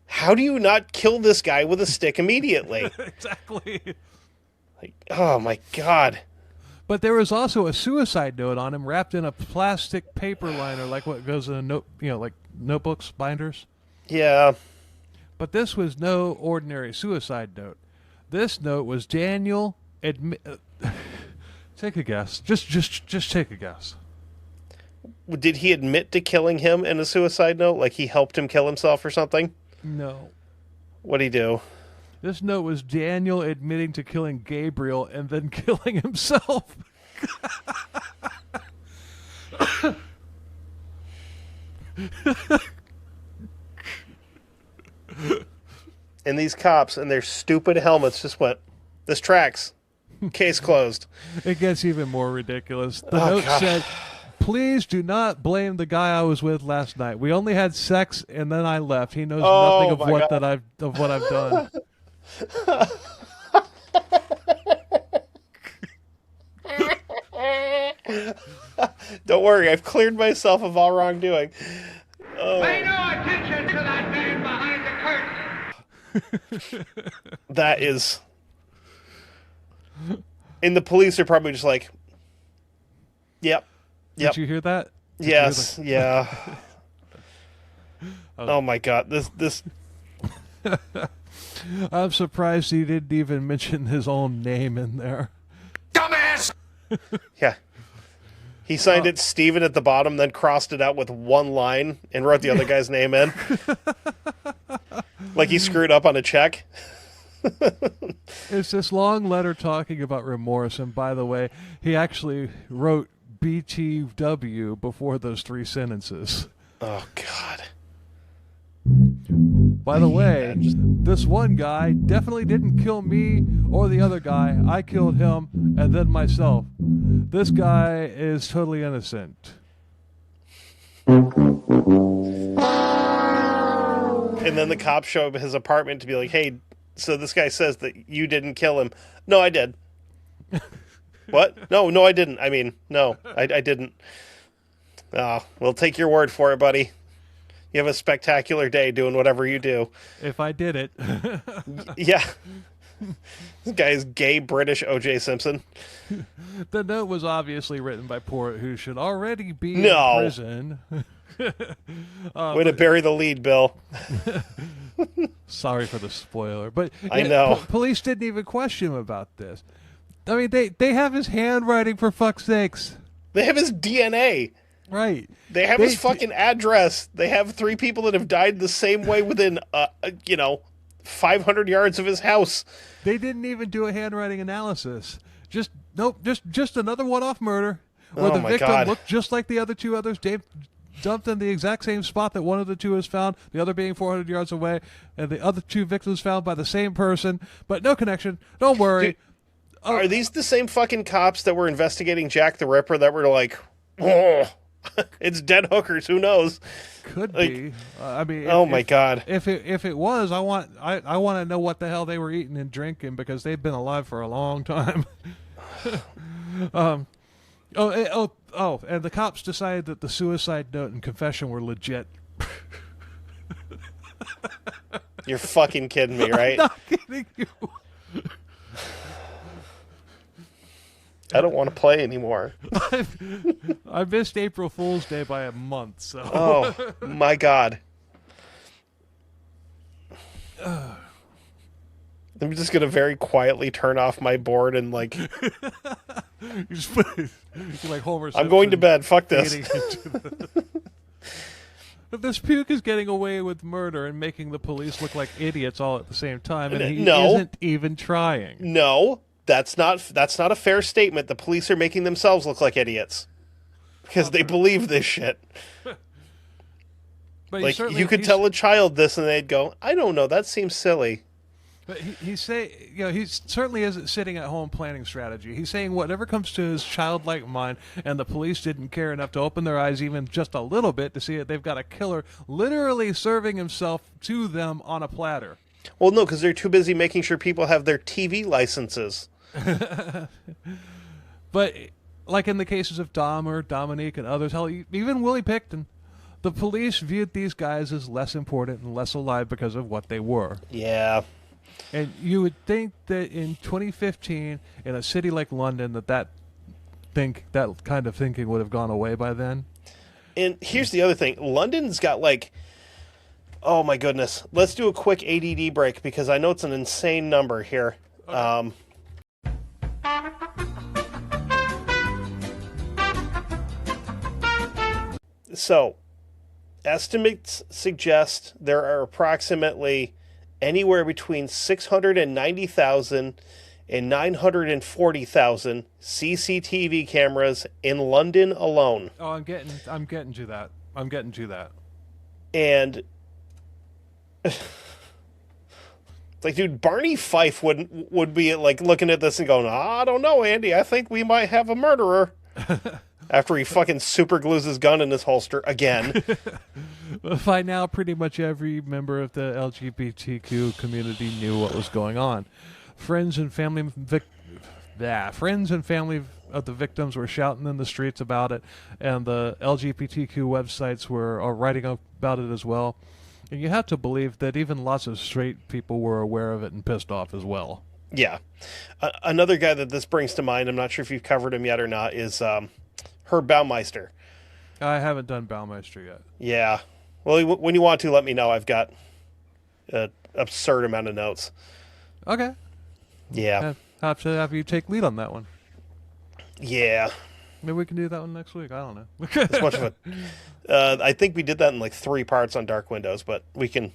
How do you not kill this guy with a stick immediately? Exactly. Like, oh my God. But there was also a suicide note on him wrapped in a plastic paper liner, like what goes in a note, like notebooks, binders. Yeah. But this was no ordinary suicide note. This note was Daniel take a guess. Just take a guess. Did he admit to killing him in a suicide note? Like he helped him kill himself or something? No. What'd he do? This note was Daniel admitting to killing Gabriel and then killing himself. And these cops and their stupid helmets just went, this tracks. Case closed. It gets even more ridiculous. The note said, please do not blame the guy I was with last night. We only had sex and then I left. He knows nothing of what I've done. Don't worry, I've cleared myself of all wrongdoing. Pay no attention to that man behind the curtain. That is... And the police are probably just like, yep. Did you hear that? Yes, yeah. Oh my God, this... I'm surprised he didn't even mention his own name in there. Dumbass! Yeah. He signed it Steven at the bottom, then crossed it out with one line and wrote the other guy's name in. Like he screwed up on a check. It's this long letter talking about remorse, and by the way, he actually wrote BTW before those 3 sentences. Oh, God. By the way, this one guy definitely didn't kill me or the other guy. I killed him and then myself. This guy is totally innocent. And then the cops show up at his apartment to be like, hey, so this guy says that you didn't kill him. No, I did. What? No, I didn't. I mean, no, I didn't. We'll take your word for it, buddy. You have a spectacular day doing whatever you do. If I did it. Yeah. This guy is gay British O.J. Simpson. The note was obviously written by Port, who should already be in No. prison. Way to bury the lead, Bill. Sorry for the spoiler, but I know. Police didn't even question him about this. I mean, they have his handwriting, for fuck's sakes. They have his DNA. Right. They have his fucking address. They have 3 people that have died the same way within, 500 yards of his house. They didn't even do a handwriting analysis. Just another one-off murder where Oh the my victim God. looked just like the other 2 others. Dave dumped in the exact same spot that one of the 2 was found, the other being 400 yards away, and the other 2 victims found by the same person, but no connection. Don't worry. Dude, are these the same fucking cops that were investigating Jack the Ripper that were like, oh, it's dead hookers, who knows? Could be. I mean, my God. If it was, I want to know what the hell they were eating and drinking, because they've been alive for a long time. And the cops decided that the suicide note and confession were legit. You're fucking kidding me, right? Not kidding you. I don't want to play anymore. I missed April Fool's Day by a month, so. Oh, my God. I'm just going to very quietly turn off my board and, like, You just put it, you're like Homer Simpson. I'm going to bed. Fuck this. But this puke is getting away with murder and making the police look like idiots all at the same time, and he isn't even trying. No, that's not a fair statement. The police are making themselves look like idiots because they believe this shit. But like, you could tell a child this and they'd go, I don't know, that seems silly. But he certainly isn't sitting at home planning strategy. He's saying whatever comes to his childlike mind, and the police didn't care enough to open their eyes even just a little bit to see that they've got a killer literally serving himself to them on a platter. Well, no, because they're too busy making sure people have their TV licenses. But like in the cases of Dahmer, Dominique, and others, hell, even Willie Pickton, the police viewed these guys as less important and less alive because of what they were. Yeah. And you would think that in 2015, in a city like London, that kind of thinking would have gone away by then. And here's the other thing. London's got, like, oh my goodness. Let's do a quick ADD break because I know it's an insane number here. Okay. So, estimates suggest there are approximately anywhere between 690,000 and 940,000 CCTV cameras in London alone. Oh, I'm getting to that. And it's like, dude, Barney Fife would be like looking at this and going, I don't know, Andy, I think we might have a murderer. After he fucking super glues his gun in his holster again. By now, pretty much every member of the LGBTQ community knew what was going on. Friends and family of the victims were shouting in the streets about it, and the LGBTQ websites were writing about it as well. And you have to believe that even lots of straight people were aware of it and pissed off as well. Yeah. Another guy that this brings to mind, I'm not sure if you've covered him yet or not, is Herb Baumeister. I haven't done Baumeister yet. Yeah. Well, when you want to, let me know. I've got an absurd amount of notes. Okay. Yeah. Have to have you take lead on that one. Yeah. Maybe we can do that one next week. I don't know. It's much of a. I think we did that in like 3 parts on Dark Windows, but we can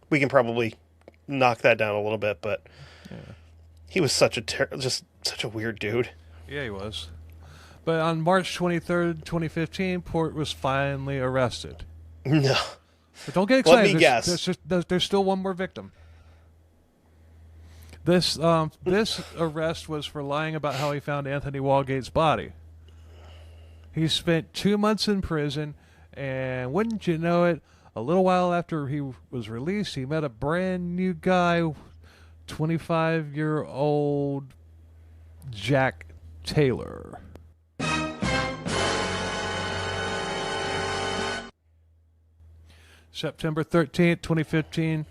probably knock that down a little bit. But yeah. He was such a weird dude. Yeah, he was. But on March 23rd, 2015, Port was finally arrested. No. But don't get excited. Let me guess. There's still one more victim. This arrest was for lying about how he found Anthony Walgate's body. He spent 2 months in prison, and wouldn't you know it, a little while after he was released, he met a brand new guy, 25-year-old Jack Taylor. September 13th, 2015,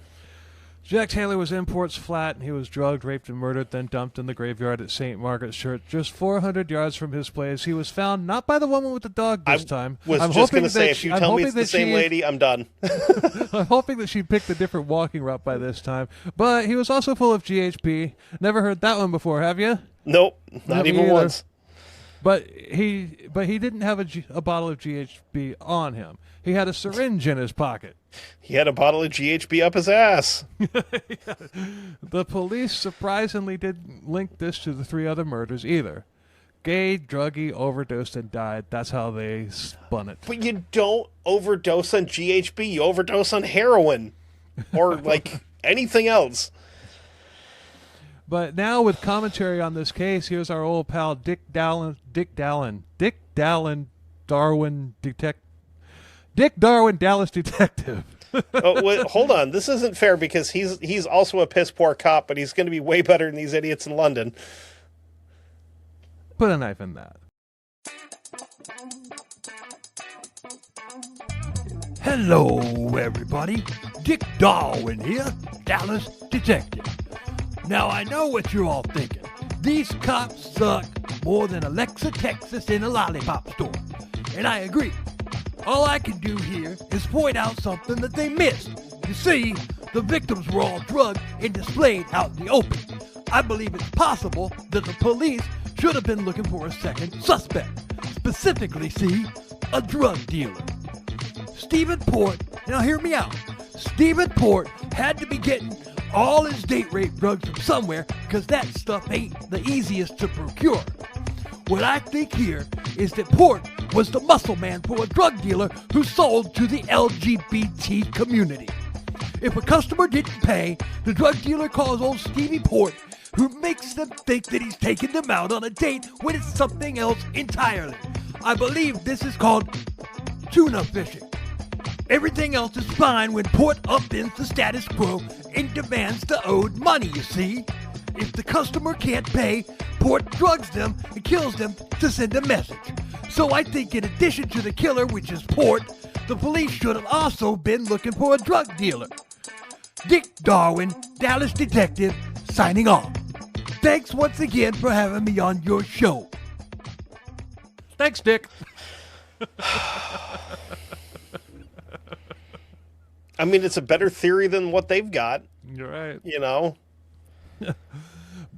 Jack Taylor was in Port's flat, and he was drugged, raped, and murdered, then dumped in the graveyard at St. Margaret's Church, just 400 yards from his place. He was found not by the woman with the dog this time. I'm just going to say, if you tell me it's the same lady, I'm done. I'm hoping that she picked a different walking route by this time. But he was also full of GHB. Never heard that one before, have you? Nope, not even once. But he didn't have a bottle of GHB on him. He had a syringe in his pocket. He had a bottle of GHB up his ass. The police surprisingly didn't link this to the 3 other murders either. Gay, druggy, overdosed, and died. That's how they spun it. But you don't overdose on GHB. You overdose on heroin. Or, like, anything else. But now with commentary on this case, here's our old pal Dick Darwin, Dallas detective. Oh, wait, hold on. This isn't fair because he's also a piss poor cop, but he's going to be way better than these idiots in London. Put a knife in that. Hello, everybody. Dick Darwin here, Dallas detective. Now, I know what you're all thinking. These cops suck more than Alexa, Texas in a lollipop store. And I agree. All I can do here is point out something that they missed. You see, the victims were all drugged and displayed out in the open. I believe it's possible that the police should have been looking for a second suspect. Specifically, see, a drug dealer. Stephen Port, now hear me out. Stephen Port had to be getting all his date rape drugs from somewhere because that stuff ain't the easiest to procure. What I think here is that Port was the muscle man for a drug dealer who sold to the LGBT community. If a customer didn't pay, the drug dealer calls old Stevie Port, who makes them think that he's taking them out on a date when it's something else entirely. I believe this is called tuna fishing. Everything else is fine when Port upends the status quo and demands the owed money, you see. If the customer can't pay, Port drugs them and kills them to send a message. So I think in addition to the killer, which is Port, the police should have also been looking for a drug dealer. Dick Darwin, Dallas detective, signing off. Thanks once again for having me on your show. Thanks, Dick. I mean, it's a better theory than what they've got. You're right. You know?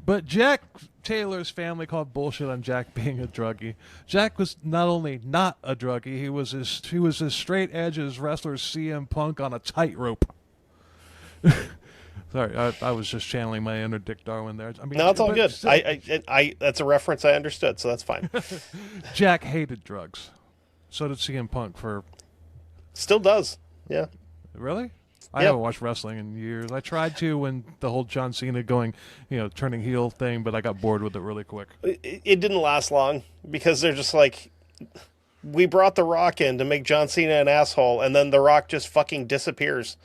But Jack Taylor's family called bullshit on Jack being a druggie. Jack was not only not a druggie, he was as straight edge as wrestler CM Punk on a tightrope. Sorry, I was just channeling my inner Dick Darwin there. I mean, No, it's all good. I that's a reference I understood, so that's fine. Jack hated drugs. So did CM Punk for... Still does. Yeah. Really? I haven't watched wrestling in years. I tried to when the whole John Cena turning heel thing, but I got bored with it really quick. It didn't last long because they're just like, we brought The Rock in to make John Cena an asshole, and then The Rock just fucking disappears.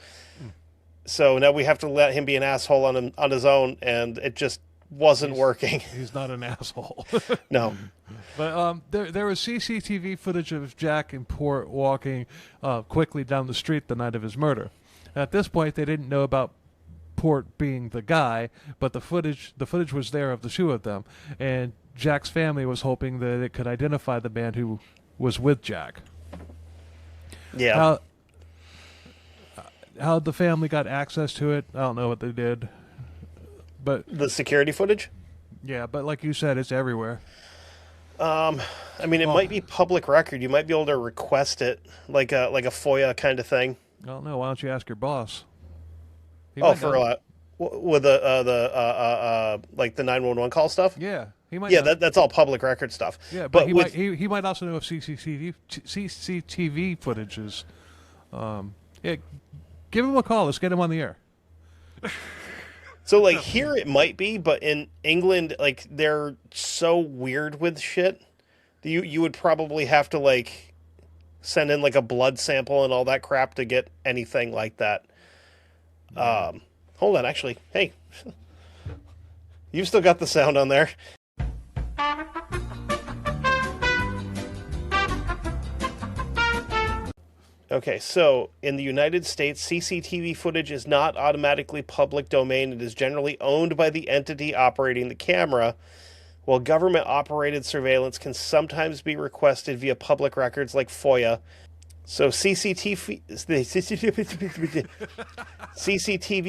So now we have to let him be an asshole on his own, and it just wasn't working. He's not an asshole. No. But there was CCTV footage of Jack and Port walking quickly down the street the night of his murder. At this point, they didn't know about Port being the guy, but the footage was there of the two of them, and Jack's family was hoping that it could identify the man who was with Jack. Yeah. How the family got access to it, I don't know what they did. But the security footage? Yeah, but like you said, it's everywhere. I mean, it might be public record. You might be able to request it, like a FOIA kind of thing. I don't know. Why don't you ask your boss? For with like the 911 call stuff? Yeah, he might. Yeah, that's all public record stuff. Yeah, but he might also know if CCTV footage is. Yeah, give him a call. Let's get him on the air. So, like, here it might be, but in England, like, they're so weird with shit. You would probably have to, like, send in, like, a blood sample and all that crap to get anything like that. Hold on, actually. Hey. You've still got the sound on there. Okay, so in the United States, CCTV footage is not automatically public domain. It is generally owned by the entity operating the camera, while government-operated surveillance can sometimes be requested via public records like FOIA. So CCTV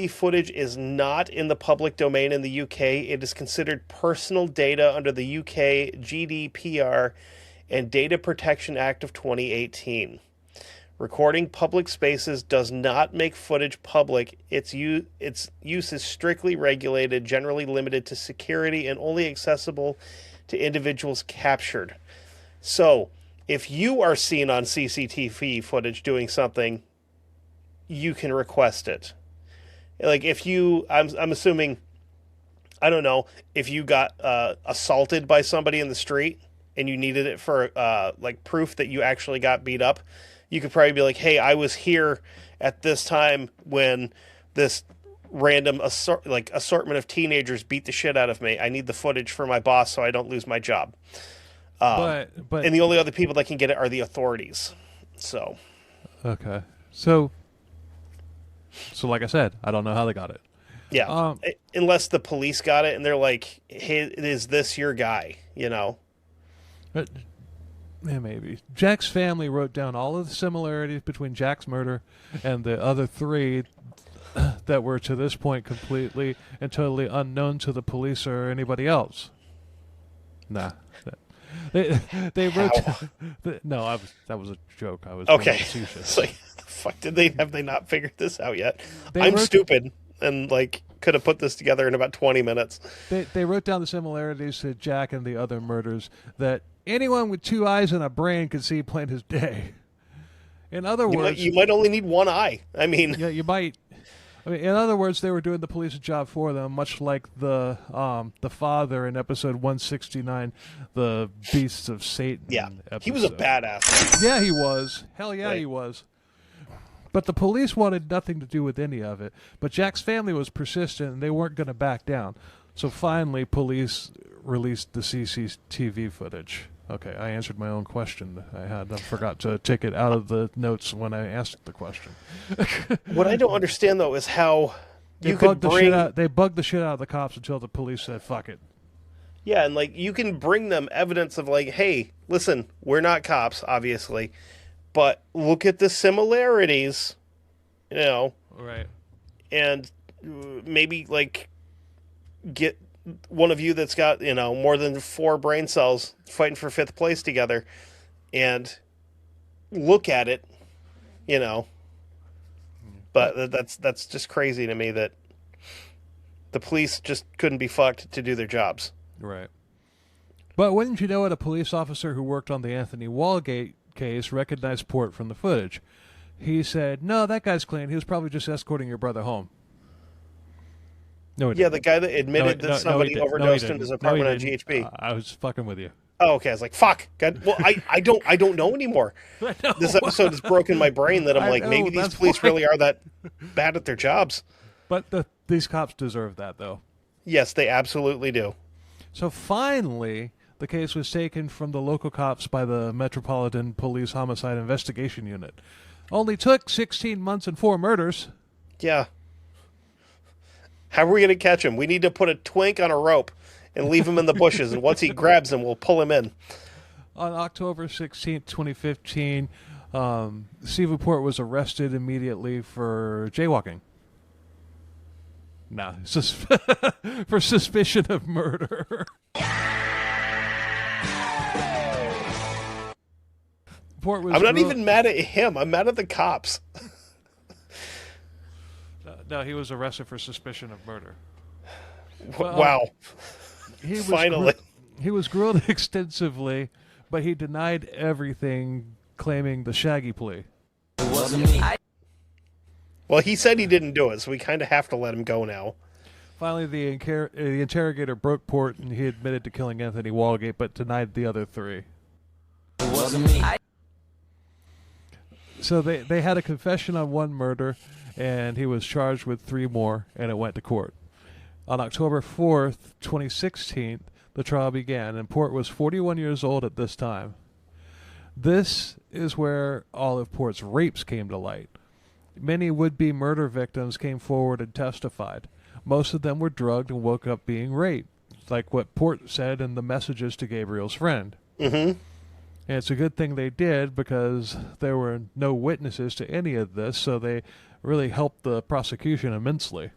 footage is not in the public domain in the UK. It is considered personal data under the UK GDPR and Data Protection Act of 2018. Recording public spaces does not make footage public. Its use is strictly regulated, generally limited to security, and only accessible to individuals captured. So, if you are seen on CCTV footage doing something, you can request it. Like if you, I'm assuming, I don't know, if you got assaulted by somebody in the street and you needed it for like proof that you actually got beat up, you could probably be like, hey, I was here at this time when this random assortment of teenagers beat the shit out of me. I need the footage for my boss so I don't lose my job. But and the only other people that can get it are the authorities. So. Okay. So like I said, I don't know how they got it. Yeah. Unless the police got it and they're like, hey, is this your guy? You know? But, yeah, maybe. Jack's family wrote down all of the similarities between Jack's murder and the other three that were to this point completely and totally unknown to the police or anybody else. Nah. They wrote. No, that was a joke. I was okay. It's like, fuck, have they not figured this out yet? I'm stupid and like could have put this together in about 20 minutes. They wrote down the similarities to Jack and the other murders that anyone with two eyes and a brain could see plain as day. In other words, you might only need one eye. I mean, yeah, you might. I mean, in other words, they were doing the police job for them, much like the father in episode 169, the Beasts of Satan. Yeah, episode. He was a badass. Yeah, he was. Hell yeah, he was. But the police wanted nothing to do with any of it. But Jack's family was persistent, and they weren't going to back down. So finally, police released the CCTV footage. Okay, I answered my own question. I forgot to take it out of the notes when I asked the question. What I don't understand, though, is how they bugged the shit out of the cops until the police said, fuck it. Yeah, and, like, you can bring them evidence of, like, hey, listen, we're not cops, obviously, but look at the similarities, you know. Right. And maybe, like, get one of you that's got, you know, more than 4 brain cells fighting for 5th place together and look at it, you know. But that's just crazy to me that the police just couldn't be fucked to do their jobs. Right. But wouldn't you know it, a police officer who worked on the Anthony Walgate case recognized Port from the footage. He said, no, that guy's clean. He was probably just escorting your brother home. No, yeah, the guy that admitted that somebody overdosed in his apartment on GHB. I was fucking with you. Oh, okay. I was like, fuck. God. Well, I don't know anymore. Know. This episode has broken my brain that I'm like, maybe these police really are that bad at their jobs. But these cops deserve that, though. Yes, they absolutely do. So finally, the case was taken from the local cops by the Metropolitan Police Homicide Investigation Unit. Only took 16 months and 4 murders. Yeah. How are we going to catch him? We need to put a twink on a rope and leave him in the bushes, and once he grabs him, we'll pull him in. On October 16th, 2015, Steve Port was arrested immediately for jaywalking. No, for suspicion of murder. Port was I'm not even mad at him. I'm mad at the cops. No, he was arrested for suspicion of murder. Wow. Finally. He was grilled extensively, but he denied everything, claiming the shaggy plea. It wasn't me. Well, he said he didn't do it, so we kind of have to let him go now. Finally, the interrogator broke Port, and he admitted to killing Anthony Walgate, but denied the other 3. It wasn't me. So they had a confession on 1 murder, and he was charged with 3 more, and it went to court. On October 4th, 2016, the trial began, and Port was 41 years old at this time. This is where all of Port's rapes came to light. Many would-be murder victims came forward and testified. Most of them were drugged and woke up being raped, like what Port said in the messages to Gabriel's friend. Mm-hmm. And it's a good thing they did, because there were no witnesses to any of this, so they really helped the prosecution immensely.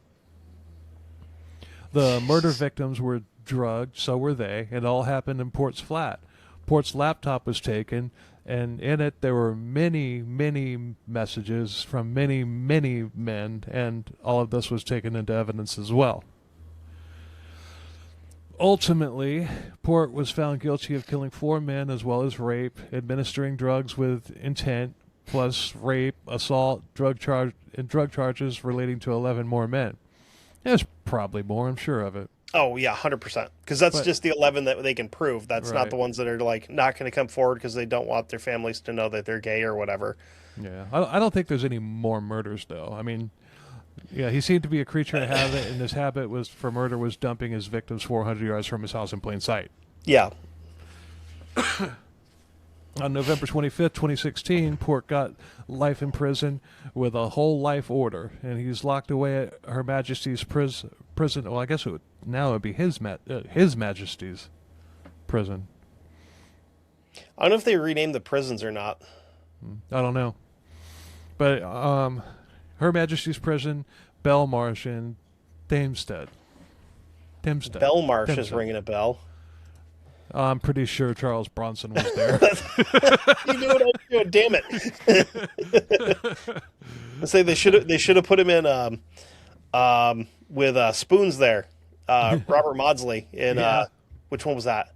The murder victims were drugged, so were they. It all happened in Port's flat. Port's laptop was taken, and in it there were many, many messages from many, many men, and all of this was taken into evidence as well. Ultimately, Port was found guilty of killing 4 men as well as rape, administering drugs with intent, plus rape, assault, drug charges relating to 11 more men. There's probably more, I'm sure of it. Oh, yeah, 100%. Because that's just the 11 that they can prove. That's not the ones that are like not going to come forward because they don't want their families to know that they're gay or whatever. Yeah, I don't think there's any more murders, though. I mean, yeah, he seemed to be a creature of habit, and his habit was for murder was dumping his victims 400 yards from his house in plain sight. Yeah. On November 25th, 2016, Port got life in prison with a whole life order, and he's locked away at Her Majesty's prison. Well, I guess now it would be His Majesty's prison. I don't know if they renamed the prisons or not. I don't know. But Her Majesty's prison, Belmarsh, and Thamestead. Belmarsh is ringing a bell. I'm pretty sure Charles Bronson was there. You knew what I was doing. Damn it! I say they should have put him in with Spoons there. Robert Maudsley in which one was that?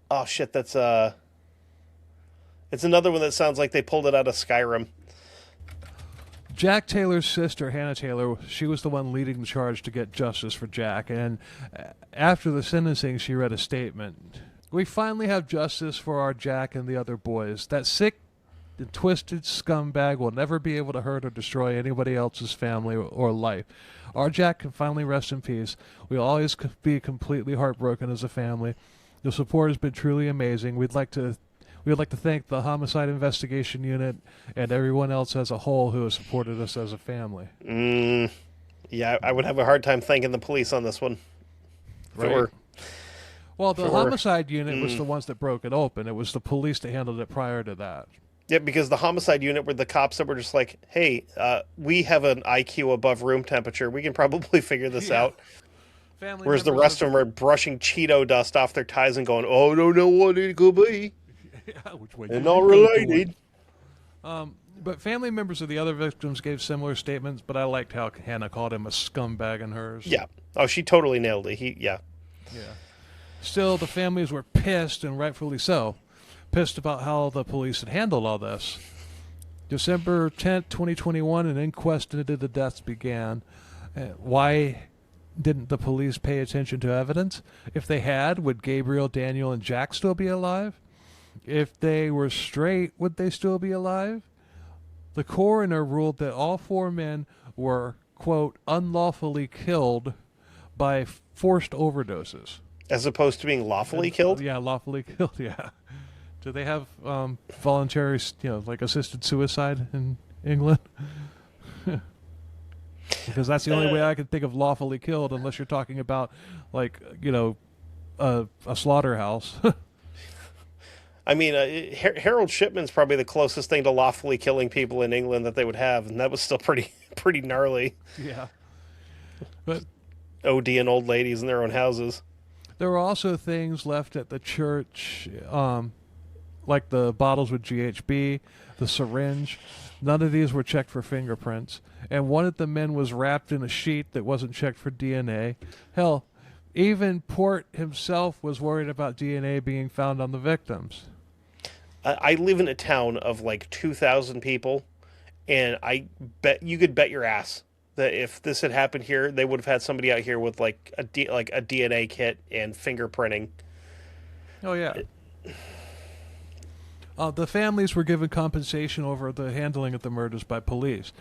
Oh shit, that's it's another one that sounds like they pulled it out of Skyrim. Jack Taylor's sister, Hannah Taylor, she was the one leading the charge to get justice for Jack, and after the sentencing, she read a statement. We finally have justice for our Jack and the other boys. That sick and twisted scumbag will never be able to hurt or destroy anybody else's family or life. Our Jack can finally rest in peace. We'll always be completely heartbroken as a family. The support has been truly amazing. We'd like to thank the Homicide Investigation Unit and everyone else as a whole who has supported us as a family. Yeah, I would have a hard time thanking the police on this one. Right. Well, the Homicide Unit was the ones that broke it open. It was the police that handled it prior to that. Yeah, because the Homicide Unit were the cops that were just like, hey, we have an IQ above room temperature. We can probably figure this out. Whereas the rest of them are brushing Cheeto dust off their ties and going, oh, I don't know what it could be. Yeah, which way and not related. But family members of the other victims gave similar statements, but I liked how Hannah called him a scumbag in hers. Yeah. Oh, she totally nailed it. Yeah. Still, the families were pissed, and rightfully so. Pissed about how the police had handled all this. December 10th, 2021, an inquest into the deaths began. Why didn't the police pay attention to evidence? If they had, would Gabriel, Daniel, and Jack still be alive? If they were straight, would they still be alive? The coroner ruled that all 4 men were, quote, unlawfully killed by forced overdoses. As opposed to being lawfully killed? Yeah, lawfully killed, yeah. Do they have voluntary, like assisted suicide in England? Because that's the only way I can think of lawfully killed, unless you're talking about, like, a slaughterhouse. I mean, Harold Shipman's probably the closest thing to lawfully killing people in England that they would have, and that was still pretty gnarly. Yeah. But ODing old ladies in their own houses. There were also things left at the church, like the bottles with GHB, the syringe. None of these were checked for fingerprints. And one of the men was wrapped in a sheet that wasn't checked for DNA. Hell, even Port himself was worried about DNA being found on the victims. I live in a town of like 2,000 people, and I bet you could bet your ass that if this had happened here, they would have had somebody out here with like a DNA kit and fingerprinting. Oh yeah. The families were given compensation over the handling of the murders by police.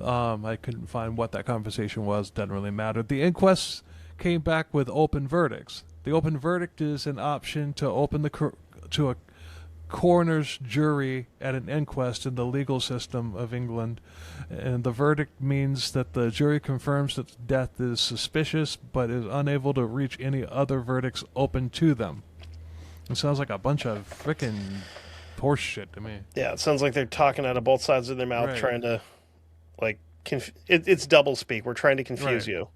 I couldn't find what that compensation was. Doesn't really matter. The inquests came back with open verdicts. The open verdict is an option to open coroner's jury at an inquest in the legal system of England, and the verdict means that the jury confirms that death is suspicious but is unable to reach any other verdicts open to them. It sounds like a bunch of frickin' horse shit to me. Yeah, it sounds like they're talking out of both sides of their mouth, Right. trying to, like, it's double speak. We're trying to confuse Right. you.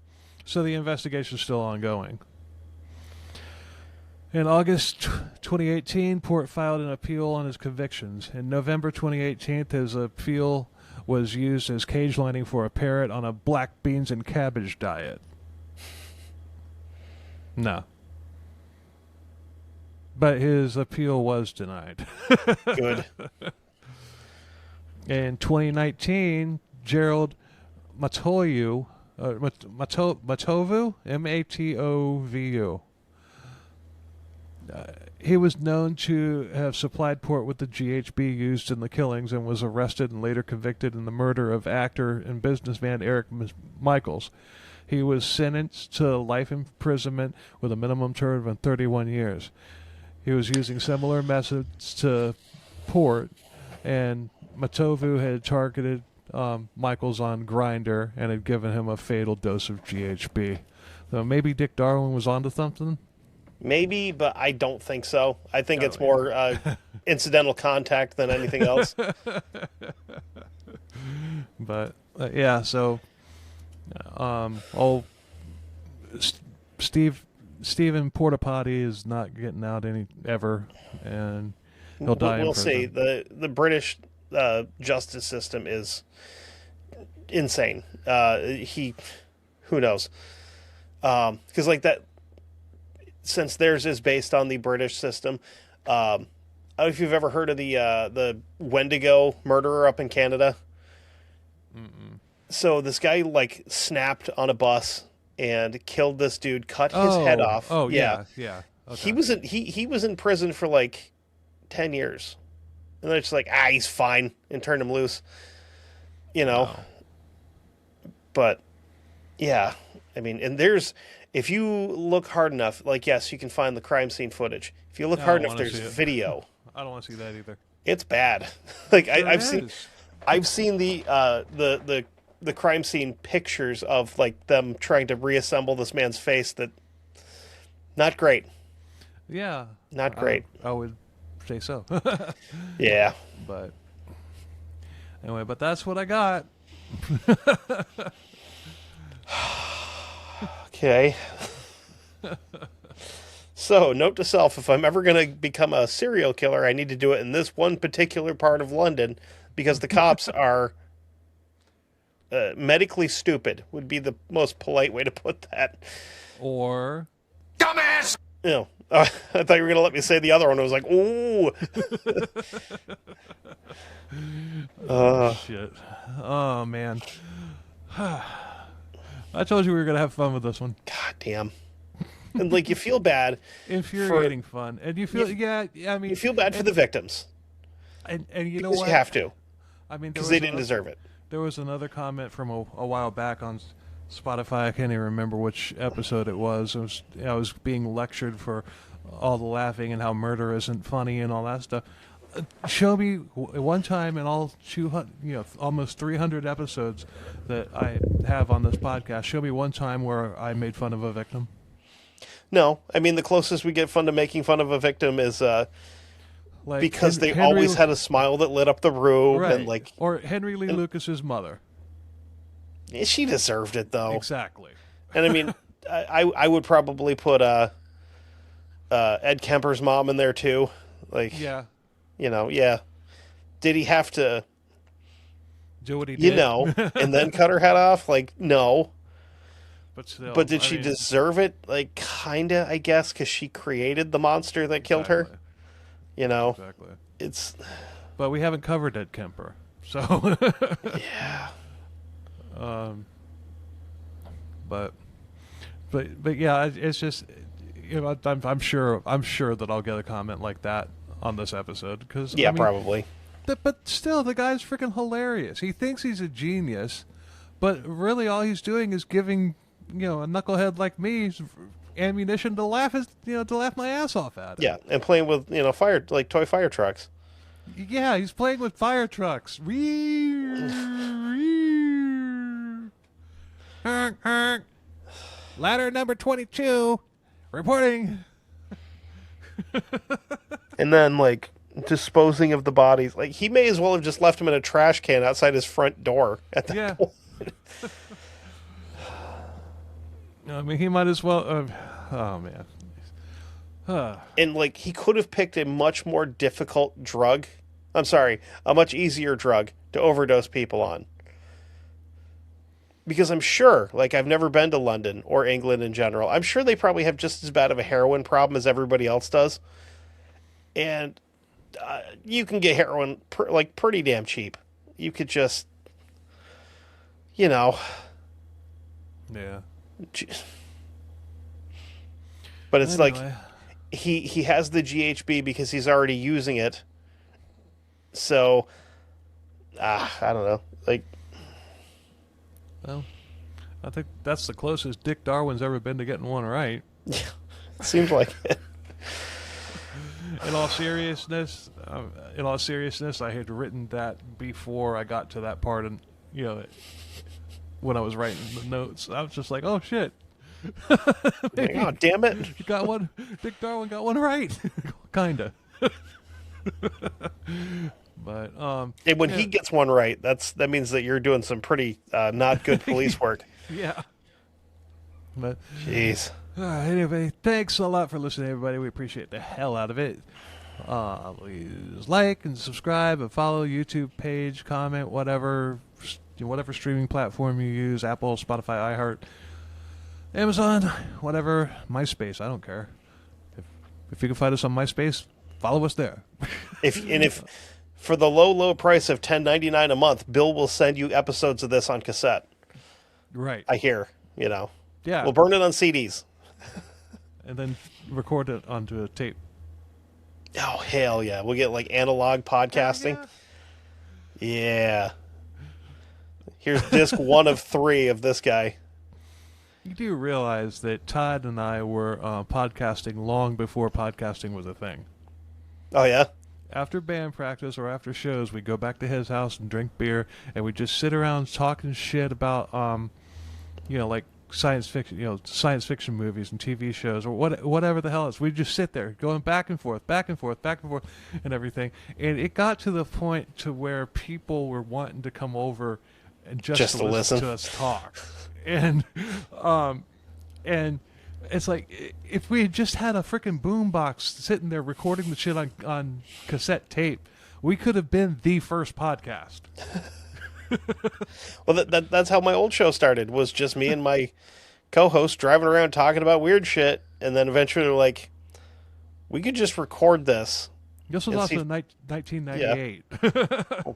So the investigation's still ongoing. In August 2018, Port filed an appeal on his convictions. In November 2018, his appeal was used as cage lining for a parrot on a black beans and cabbage diet. No. But his appeal was denied. Good. In 2019, Gerald Matovu, Matovu, he was known to have supplied Port with the GHB used in the killings and was arrested and later convicted in the murder of actor and businessman Eric Michaels. He was sentenced to life imprisonment with a minimum term of 31 years. He was using similar methods to Port, and Matovu had targeted Michaels on Grindr and had given him a fatal dose of GHB. So maybe Dick Darwin was onto something? Maybe, but I don't think so. I think Oh, it's more incidental contact than anything else. But, yeah, so old Stephen Portapotty is not getting out ever, and he'll die in We'll prison. see. The British justice system is insane. Who knows? Because like that, since theirs is based on the British system. I don't know if you've ever heard of the Wendigo murderer up in Canada. Mm-mm. So this guy like snapped on a bus and killed this dude, cut his head off. Oh, yeah. Okay. He was in prison for like 10 years. And they're just like, he's fine, and turned him loose. You know. Wow. But yeah, I mean, and if you look hard enough, like, yes, you can find the crime scene footage. If you look I hard don't enough, wanna there's see it. video. I don't want to see that either. It's bad. Like There I've is. seen the crime scene pictures of like them trying to reassemble this man's face. That not great. Yeah. Not great. I would say so. Yeah. But anyway, but that's what I got. Okay. So, note to self, if I'm ever going to become a serial killer, I need to do it in this one particular part of London because the cops are medically stupid, would be the most polite way to put that. Or Dumbass! You know, I thought you were going to let me say the other one. I was like, ooh. shit. Oh man. I told you we were gonna have fun with this one. God damn. And like, you feel bad. Infuriating fun, and you feel I mean, You feel bad for the victims. and you know Because what? you have to. I mean, Because they didn't deserve it. There was another comment from a while back on Spotify. I can't even remember which episode it was. I was being lectured for all the laughing and how murder isn't funny and all that stuff. Show me one time in all 200, almost 300 episodes that I have on this podcast. Show me one time where I made fun of a victim. No, I mean, the closest we get fun to making fun of a victim is Like because they Henry- always had a smile that lit up the room, right. and like, or Henry Lee Lucas's mother. she deserved it though. Exactly. And I mean, I would probably put Ed Kemper's mom in there too. Like, Yeah. Yeah. Did he have to, Do what he did. and then cut her head off? Like, no. But still. But did I she mean, deserve it? Like, kinda, I guess, because she created the monster that killed her. Exactly. It's, But we haven't covered Ed Kemper, so. yeah. But yeah, it's just, I'm sure that I'll get a comment like that on this episode because Yeah, probably. But still, the guy's freaking hilarious. He thinks he's a genius, but really all he's doing is giving a knucklehead like me ammunition to laugh my ass off at. Yeah, and playing with toy fire trucks. Yeah, he's playing with fire trucks. Ladder number 22, reporting. And then, like, disposing of the bodies. Like, he may as well have just left them in a trash can outside his front door at that point. I mean, he might as well. Oh man. And, like, he could have picked a much more difficult drug. I'm sorry, a much easier drug to overdose people on. Because I'm sure, like, I've never been to London or England in general. I'm sure they probably have just as bad of a heroin problem as everybody else does. And you can get heroin, pretty damn cheap. You could just, Yeah. But it's anyway. like, he has the GHB because he's already using it. So, I don't know. Like, Well, I think that's the closest Dick Darwin's ever been to getting one right. yeah, it seems like it. In all seriousness, I had written that before I got to that part, and when I was writing the notes, I was just like, "Oh shit!" Oh, damn it! You got one. Dick Darwin got one right, kinda. But And when he gets one right, that means that you're doing some pretty not good police work. Yeah. But Jeez. anyway, thanks a lot for listening, everybody. We appreciate the hell out of it. Please like and subscribe and follow YouTube page, comment, whatever streaming platform you use, Apple, Spotify, iHeart, Amazon, whatever, MySpace, I don't care. If you can find us on MySpace, follow us there. If for the low price of $10.99 a month, Bill will send you episodes of this on cassette. Right. I hear, Yeah. We'll burn it on CDs. And then record it onto a tape. Oh, hell yeah. We'll get, like, analog podcasting. Yeah. Here's disc 1 of 3 of this guy. You do realize that Todd and I were podcasting long before podcasting was a thing. Oh, yeah? After band practice or after shows, we go back to his house and drink beer, and we just sit around talking shit about, like science fiction movies and TV shows or whatever the hell it is. We just sit there going back and forth, and everything. And it got to the point to where people were wanting to come over and just to listen to us talk, and it's like, if we had just had a freaking boombox sitting there recording the shit on cassette tape, we could have been the first podcast. Well, that's how my old show started, was just me and my co-host driving around talking about weird shit, and then eventually they're like, we could just record this. This was also 1998.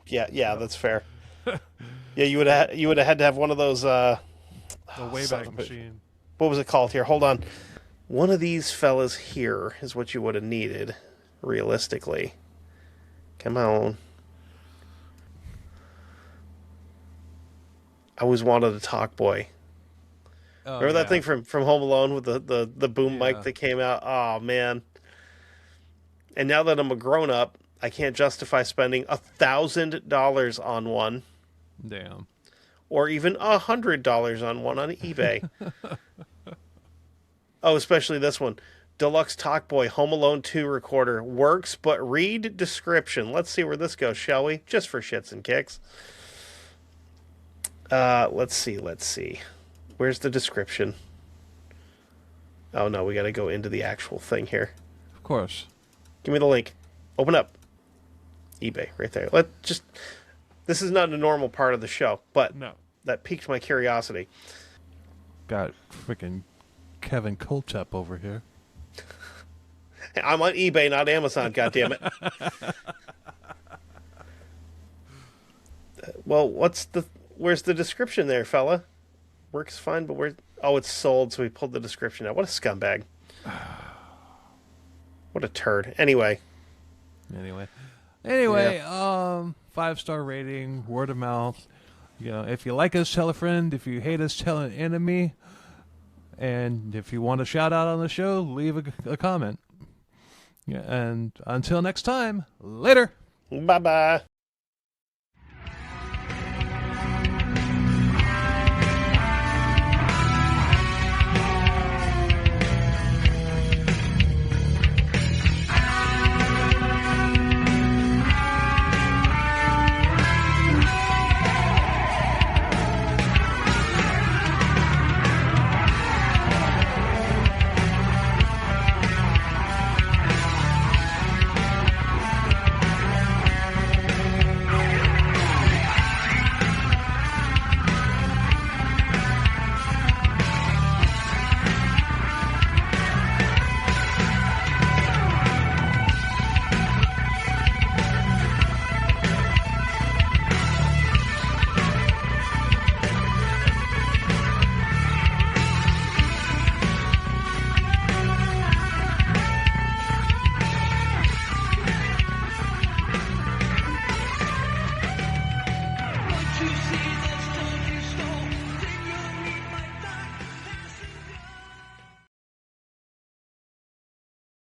Yeah, that's fair. Yeah, you would have had to have one of those... the Wayback Machine. What was it called here? Hold on. One of these fellas here is what you would have needed, realistically. Come on. I always wanted a talk boy. Oh, Remember that thing from Home Alone with the boom mic that came out? Oh, man. And now that I'm a grown-up, I can't justify spending $1,000 on one. Damn. Or even $100 on one on eBay. Oh, especially this one. Deluxe Talkboy Home Alone 2 recorder. Works, but read description. Let's see where this goes, shall we? Just for shits and kicks. Let's see. Where's the description? Oh, no, we got to go into the actual thing here. Of course. Give me the link. Open up. eBay, right there. This is not a normal part of the show, but No. that piqued my curiosity. Got freaking Kevin Kolchep over here. I'm on eBay, not Amazon, goddammit. Well, where's the description there, fella? Works fine, but it's sold, so we pulled the description out. What a scumbag. What a turd. Anyway, 5-star rating, word of mouth. If you like us, tell a friend. If you hate us, tell an enemy. And if you want a shout out on the show, leave a comment. Yeah, and until next time, later. Bye-bye.